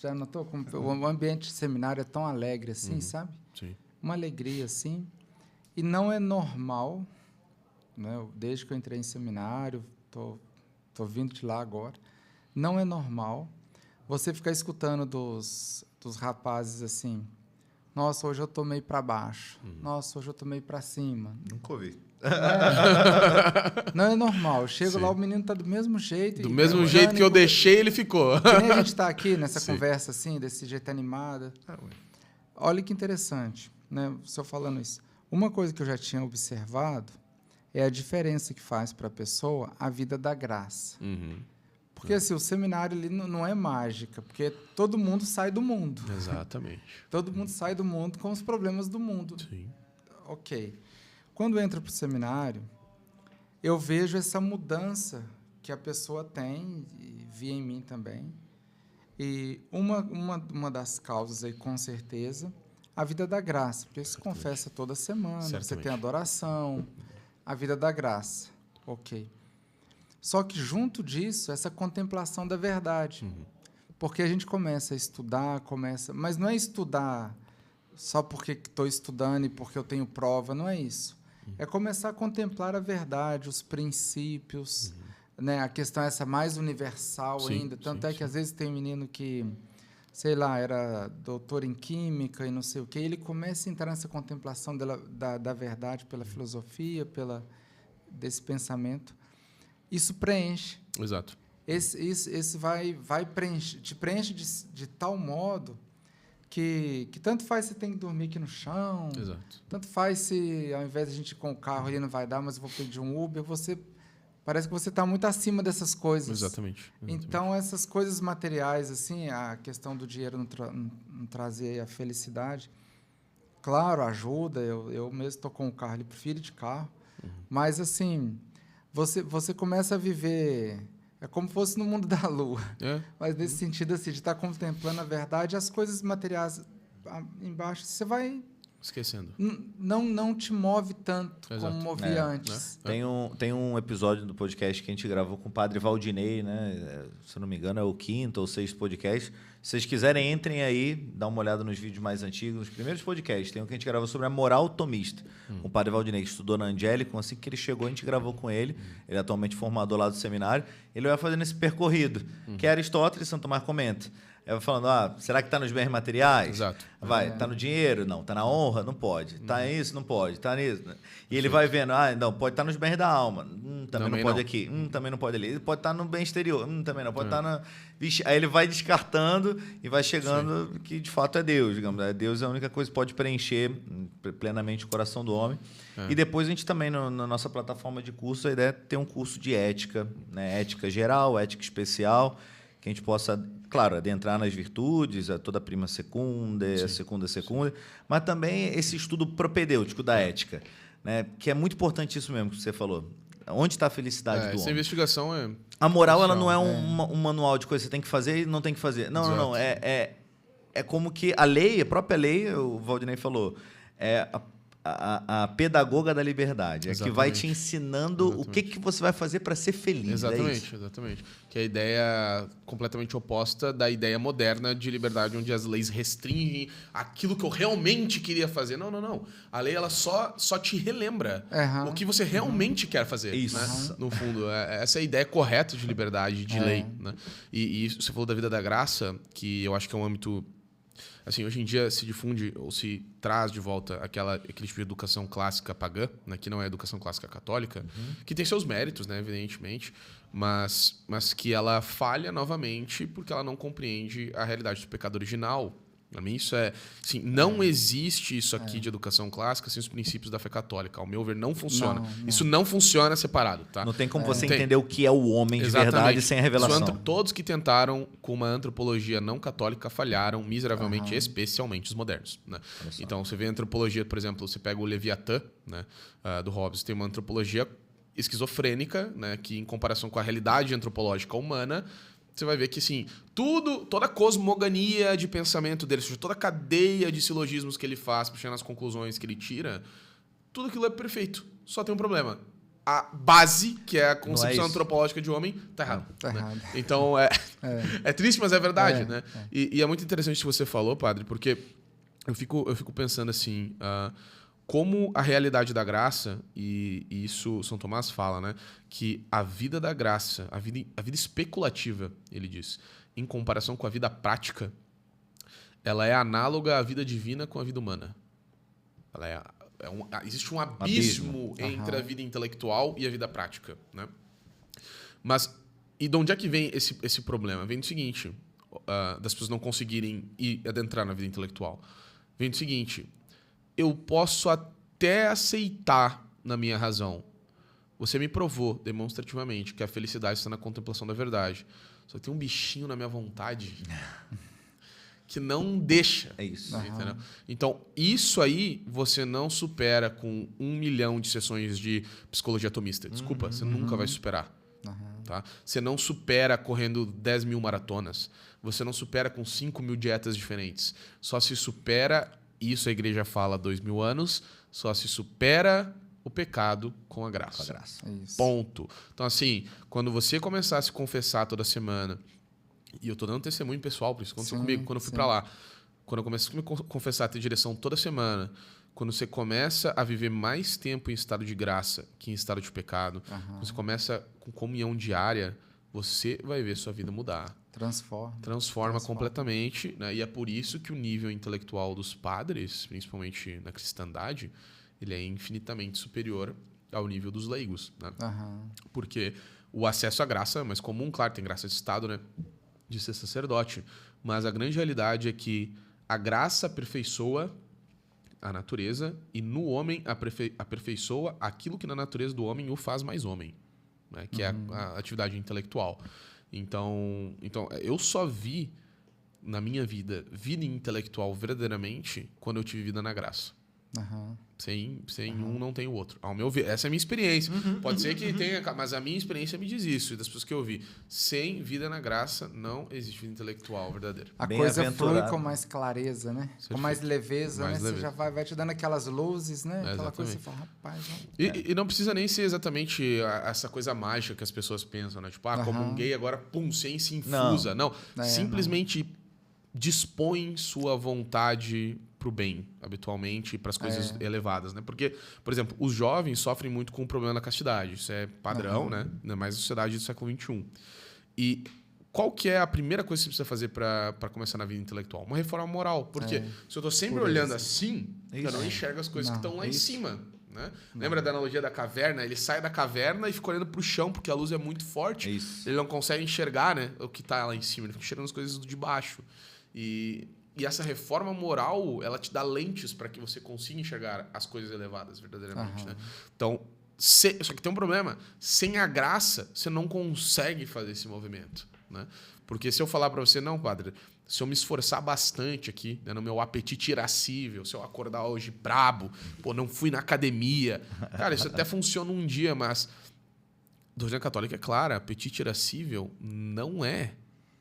Já notou como o ambiente de seminário é tão alegre assim, sabe? Sim. Uma alegria assim. E não é normal, né? Desde que eu entrei em seminário, tô vindo de lá agora, não é normal você ficar escutando dos rapazes assim, nossa, hoje eu tô meio para baixo, nossa, hoje eu tô meio para cima. Nunca ouvi. Não é normal. Eu chego lá, o menino tá do mesmo jeito. Do mesmo jeito que eu deixei, ele ficou. Que nem a gente está aqui nessa conversa assim, desse jeito animada. Olha que interessante, né? O senhor falando isso. Uma coisa que eu já tinha observado é a diferença que faz para a pessoa a vida da graça. Porque assim, o seminário ali não é mágica, porque todo mundo sai do mundo. Exatamente. Todo mundo sai do mundo com os problemas do mundo. Sim. Ok. Quando entra para o seminário, eu vejo essa mudança que a pessoa tem, e vi em mim também. E uma das causas aí, com certeza, a vida da graça. Porque você confessa toda semana, você tem adoração, a vida da graça. Ok. Só que, junto disso, essa contemplação da verdade. Porque a gente começa a estudar, mas não é estudar só porque estou estudando e porque eu tenho prova, não é isso. É começar a contemplar a verdade, os princípios, né? A questão é essa mais universal ainda. Tanto é que, às vezes, tem um menino que, sei lá, era doutor em química e não sei o quê, ele começa a entrar nessa contemplação da verdade pela filosofia, desse pensamento. Isso preenche. Exato. Esse vai preencher, te preenche de tal modo que tanto faz se tem que dormir aqui no chão, Exato. tanto faz se, ao invés de a gente ir com o carro ali não vai dar, mas eu vou pedir um Uber, parece que você está muito acima dessas coisas. Exatamente. Então, essas coisas materiais, assim, a questão do dinheiro não trazer a felicidade, claro, ajuda, eu mesmo estou com o carro ali, prefiro de carro, mas, assim, você começa a viver... É como se fosse no mundo da lua. Mas nesse sentido, assim, de estar contemplando a verdade, as coisas materiais embaixo, você vai... Esquecendo. Não te move tanto como movia antes. Tem um episódio do podcast que a gente gravou com o padre Valdinei, né? Se eu não me engano, é o 5º ou 6º podcast. Se vocês quiserem, entrem aí, dá uma olhada nos vídeos mais antigos, nos primeiros podcasts. Tem um que a gente gravou sobre a moral tomista. Com o padre Valdinei, que estudou na Angélica. Assim que ele chegou, a gente gravou com ele. Ele é atualmente formador lá do seminário. Ele vai fazendo esse percorrido, que é Aristóteles, Santo Tomás comenta. Vai falando, será que está nos bens materiais? Exato. Está no dinheiro? Não. Está na honra? Não pode. Está nisso? Não pode. Está nisso? E ele vai vendo, não, pode estar nos bens da alma. Também não pode aqui. Também não pode ali. Ele pode estar no bem exterior. Também não. Pode estar na... Vixe, aí ele vai descartando e vai chegando que, de fato, é Deus. Digamos. Deus é a única coisa que pode preencher plenamente o coração do homem. E depois a gente também, na nossa plataforma de curso, a ideia é ter um curso de ética, né? Ética geral, ética especial, que a gente possa, claro, adentrar nas virtudes, toda a prima secunda, a segunda, mas também esse estudo propedêutico da ética, né? Que é muito importante isso mesmo que você falou. Onde está a felicidade do homem? Essa investigação é... A moral ela não é um manual de coisas que você tem que fazer e não tem que fazer. Não. É como que a lei, a própria lei, o Valdinei falou, é a pedagoga da liberdade. É que vai te ensinando o que você vai fazer para ser feliz. Exatamente. Que é a ideia completamente oposta da ideia moderna de liberdade, onde as leis restringem aquilo que eu realmente queria fazer. Não. A lei ela só te relembra o que você realmente quer fazer. Isso. Né? No fundo, essa é a ideia correta de liberdade, de lei. Né? E você falou da vida da graça, que eu acho que é um âmbito... Assim, hoje em dia se difunde ou se traz de volta aquele tipo de educação clássica pagã, né, que não é educação clássica católica, que tem seus méritos, né, evidentemente, mas que ela falha novamente porque ela não compreende a realidade do pecado original. Para mim, isso é... Assim, não existe isso aqui de educação clássica sem os princípios da fé católica. Ao meu ver, não funciona. Não. Isso não funciona separado. Tá? Não tem como você entender o que é o homem de verdade sem a revelação. Todos que tentaram com uma antropologia não católica falharam miseravelmente, especialmente os modernos. Né? Então, você vê a antropologia, por exemplo, você pega o Leviatã, né, do Hobbes, tem uma antropologia esquizofrênica, né, que em comparação com a realidade antropológica humana, você vai ver que, assim, toda a cosmogonia de pensamento dele, ou seja, toda a cadeia de silogismos que ele faz para chegar nas conclusões que ele tira, tudo aquilo é perfeito. Só tem um problema. A base, que é a concepção antropológica de homem, tá errado. Tá errado. Então, é triste, mas é verdade, né? E é muito interessante o que você falou, padre, porque eu fico pensando assim... como a realidade da graça, e isso São Tomás fala, né, que a vida da graça, a vida especulativa, ele diz, em comparação com a vida prática, ela é análoga à vida divina com a vida humana. Existe um abismo entre a vida intelectual e a vida prática. Né? Mas, e de onde é que vem esse problema? Vem do seguinte, das pessoas não conseguirem adentrar na vida intelectual. Vem do seguinte... Eu posso até aceitar, na minha razão, você me provou demonstrativamente que a felicidade está na contemplação da verdade. Só que tem um bichinho na minha vontade que não deixa. É isso. Entendeu? Então, isso aí você não supera com 1 milhão de sessões de psicologia atomista. Desculpa, você nunca vai superar. Tá? Você não supera correndo 10 mil maratonas. Você não supera com 5 mil dietas diferentes. Só se supera, isso a igreja fala há 2000 anos, só se supera o pecado com a graça. Com a graça. Isso. Ponto. Então, assim, quando você começar a se confessar toda semana, e eu tô dando testemunho pessoal, por isso aconteceu comigo, quando eu fui para lá. Quando eu comecei a me confessar, a ter direção toda semana, quando você começa a viver mais tempo em estado de graça que em estado de pecado, quando você começa com comunhão diária, você vai ver sua vida mudar. Transforma completamente. Né? E é por isso que o nível intelectual dos padres, principalmente na cristandade, ele é infinitamente superior ao nível dos leigos. Né? Porque o acesso à graça é mais comum, claro, tem graça de estado, né? De ser sacerdote. Mas a grande realidade é que a graça aperfeiçoa a natureza e no homem aperfeiçoa aquilo que na natureza do homem o faz mais homem, né? Que é a atividade intelectual. Então, eu só vi na minha vida intelectual verdadeiramente quando eu tive vida na graça. Sem um não tem o outro. Ao meu ver, essa é a minha experiência. Pode ser que tenha, mas a minha experiência me diz isso. E das pessoas que eu vi, sem vida na graça, não existe vida intelectual verdadeira. A coisa flui com mais clareza, né? Com mais leveza, né? Você já vai te dando aquelas luzes, né? Aquela coisa que você fala, rapaz... E não precisa nem ser exatamente essa coisa mágica que as pessoas pensam, né? Tipo, comunguei, agora, pum, sem se infusa. Não. Simplesmente dispõe sua vontade pro bem, habitualmente, para as coisas elevadas, né? Porque, por exemplo, os jovens sofrem muito com o problema da castidade. Isso é padrão, né? Ainda mais na sociedade do século XXI. E qual que é a primeira coisa que você precisa fazer para começar na vida intelectual? Uma reforma moral. Porque se eu tô sempre olhando assim, eu não enxergo as coisas que estão lá em cima. Né? Lembra da analogia da caverna? Ele sai da caverna e fica olhando pro chão, porque a luz é muito forte. Ele não consegue enxergar, né, o que tá lá em cima. Ele fica enxergando as coisas de baixo. E essa reforma moral, ela te dá lentes para que você consiga enxergar as coisas elevadas verdadeiramente. Né? Então, só que tem um problema. Sem a graça, você não consegue fazer esse movimento. Né? Porque se eu falar para você, não, padre, se eu me esforçar bastante aqui, né, no meu apetite irascível, se eu acordar hoje brabo, não fui na academia. Cara, isso até funciona um dia, mas a doutrina católica é clara, apetite irascível não é.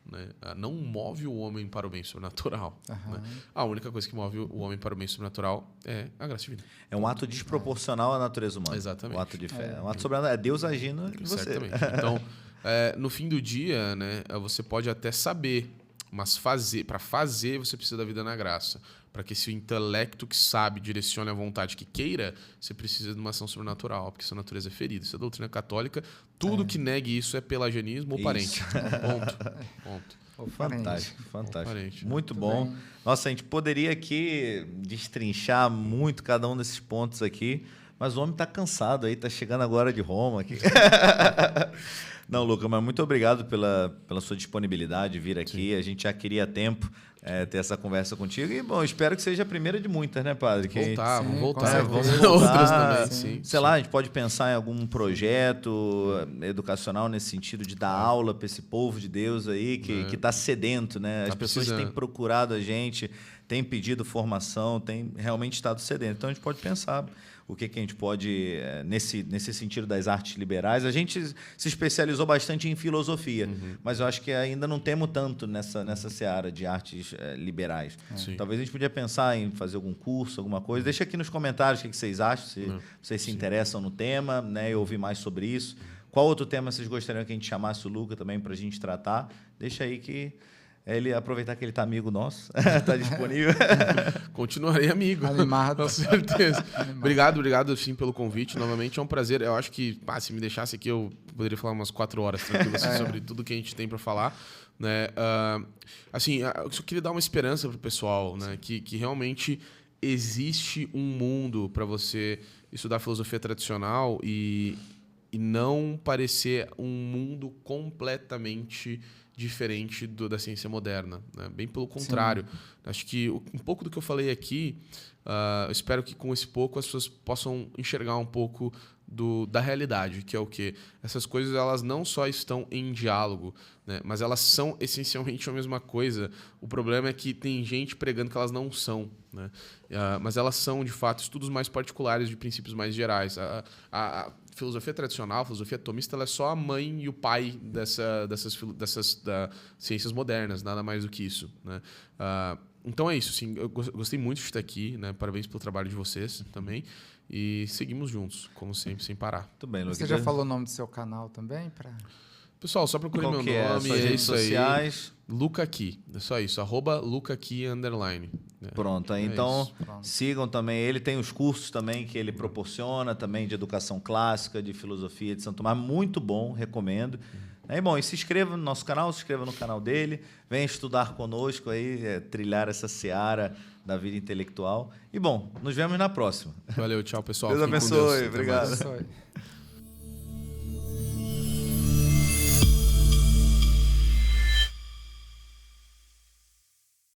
Né? Não move o homem para o bem sobrenatural. Né? A única coisa que move o homem para o bem sobrenatural é a graça divina. É um ato desproporcional à natureza humana. Exatamente. Um ato de fé. É um ato sobrenatural. É Deus agindo em você. Certamente. Então, no fim do dia, né, você pode até saber, mas para fazer você precisa da vida na graça. Para que esse intelecto que sabe direcione a vontade que queira, você precisa de uma ação sobrenatural, porque sua natureza é ferida. Isso é doutrina católica. Tudo que negue isso é pelagianismo ou parente. Ponto. Fantástico. Parente. Muito bom. Bem. Nossa, a gente poderia aqui destrinchar muito cada um desses pontos aqui, mas o homem está cansado aí, está chegando agora de Roma aqui. Não, Luca, mas muito obrigado pela sua disponibilidade de vir aqui. Sim. A gente já queria tempo ter essa conversa contigo. E, bom, espero que seja a primeira de muitas, né, padre? Vamos voltar. Vamos voltar. Outras também, sim. Sei lá, a gente pode pensar em algum projeto educacional nesse sentido de dar aula para esse povo de Deus aí que está sedento, né? As pessoas têm procurado a gente, têm pedido formação, têm realmente estado sedento. Então, a gente pode pensar o que a gente pode, nesse sentido das artes liberais. A gente se especializou bastante em filosofia, mas eu acho que ainda não temos tanto nessa seara de artes liberais. Talvez a gente podia pensar em fazer algum curso, alguma coisa. Deixa aqui nos comentários o que vocês acham, se vocês se interessam no tema, né, e ouvir mais sobre isso. Qual outro tema vocês gostariam que a gente chamasse o Luca também para a gente tratar? Deixa aí que... Ele aproveitar que ele está amigo nosso, está disponível. Continuarei amigo. Animado. Com certeza. Obrigado sim, pelo convite. Novamente, é um prazer. Eu acho que, se me deixasse aqui, eu poderia falar umas 4 horas tranquilo sobre tudo que a gente tem para falar. Né? Eu só queria dar uma esperança para o pessoal, né? Que realmente existe um mundo para você estudar filosofia tradicional e e não parecer um mundo completamente diferente da ciência moderna, né? Bem pelo contrário. Sim. Acho que um pouco do que eu falei aqui, eu espero que com esse pouco as pessoas possam enxergar um pouco da realidade, que é o quê? Essas coisas elas não só estão em diálogo, né? Mas elas são essencialmente a mesma coisa. O problema é que tem gente pregando que elas não são, né? Mas elas são, de fato, estudos mais particulares de princípios mais gerais. A filosofia tradicional, a filosofia atomista, ela é só a mãe e o pai dessas ciências modernas, nada mais do que isso, né? Então é isso, sim. Eu gostei muito de estar aqui, né? Parabéns pelo trabalho de vocês também. E seguimos juntos, como sempre, sem parar. Tudo bem, Luca. Você já falou o nome do seu canal também? Pessoal, só procure meu nome. É redes sociais. Luca aqui. É só isso. @LucaAqui_. Pronto. Então, sigam também. Ele tem os cursos também que ele proporciona, também de educação clássica, de filosofia de Santo Tomás. Muito bom, recomendo. E se inscreva no nosso canal, se inscreva no canal dele. Venha estudar conosco aí, trilhar essa seara da vida intelectual. E, nos vemos na próxima. Valeu, tchau, pessoal. Deus abençoe. Obrigado.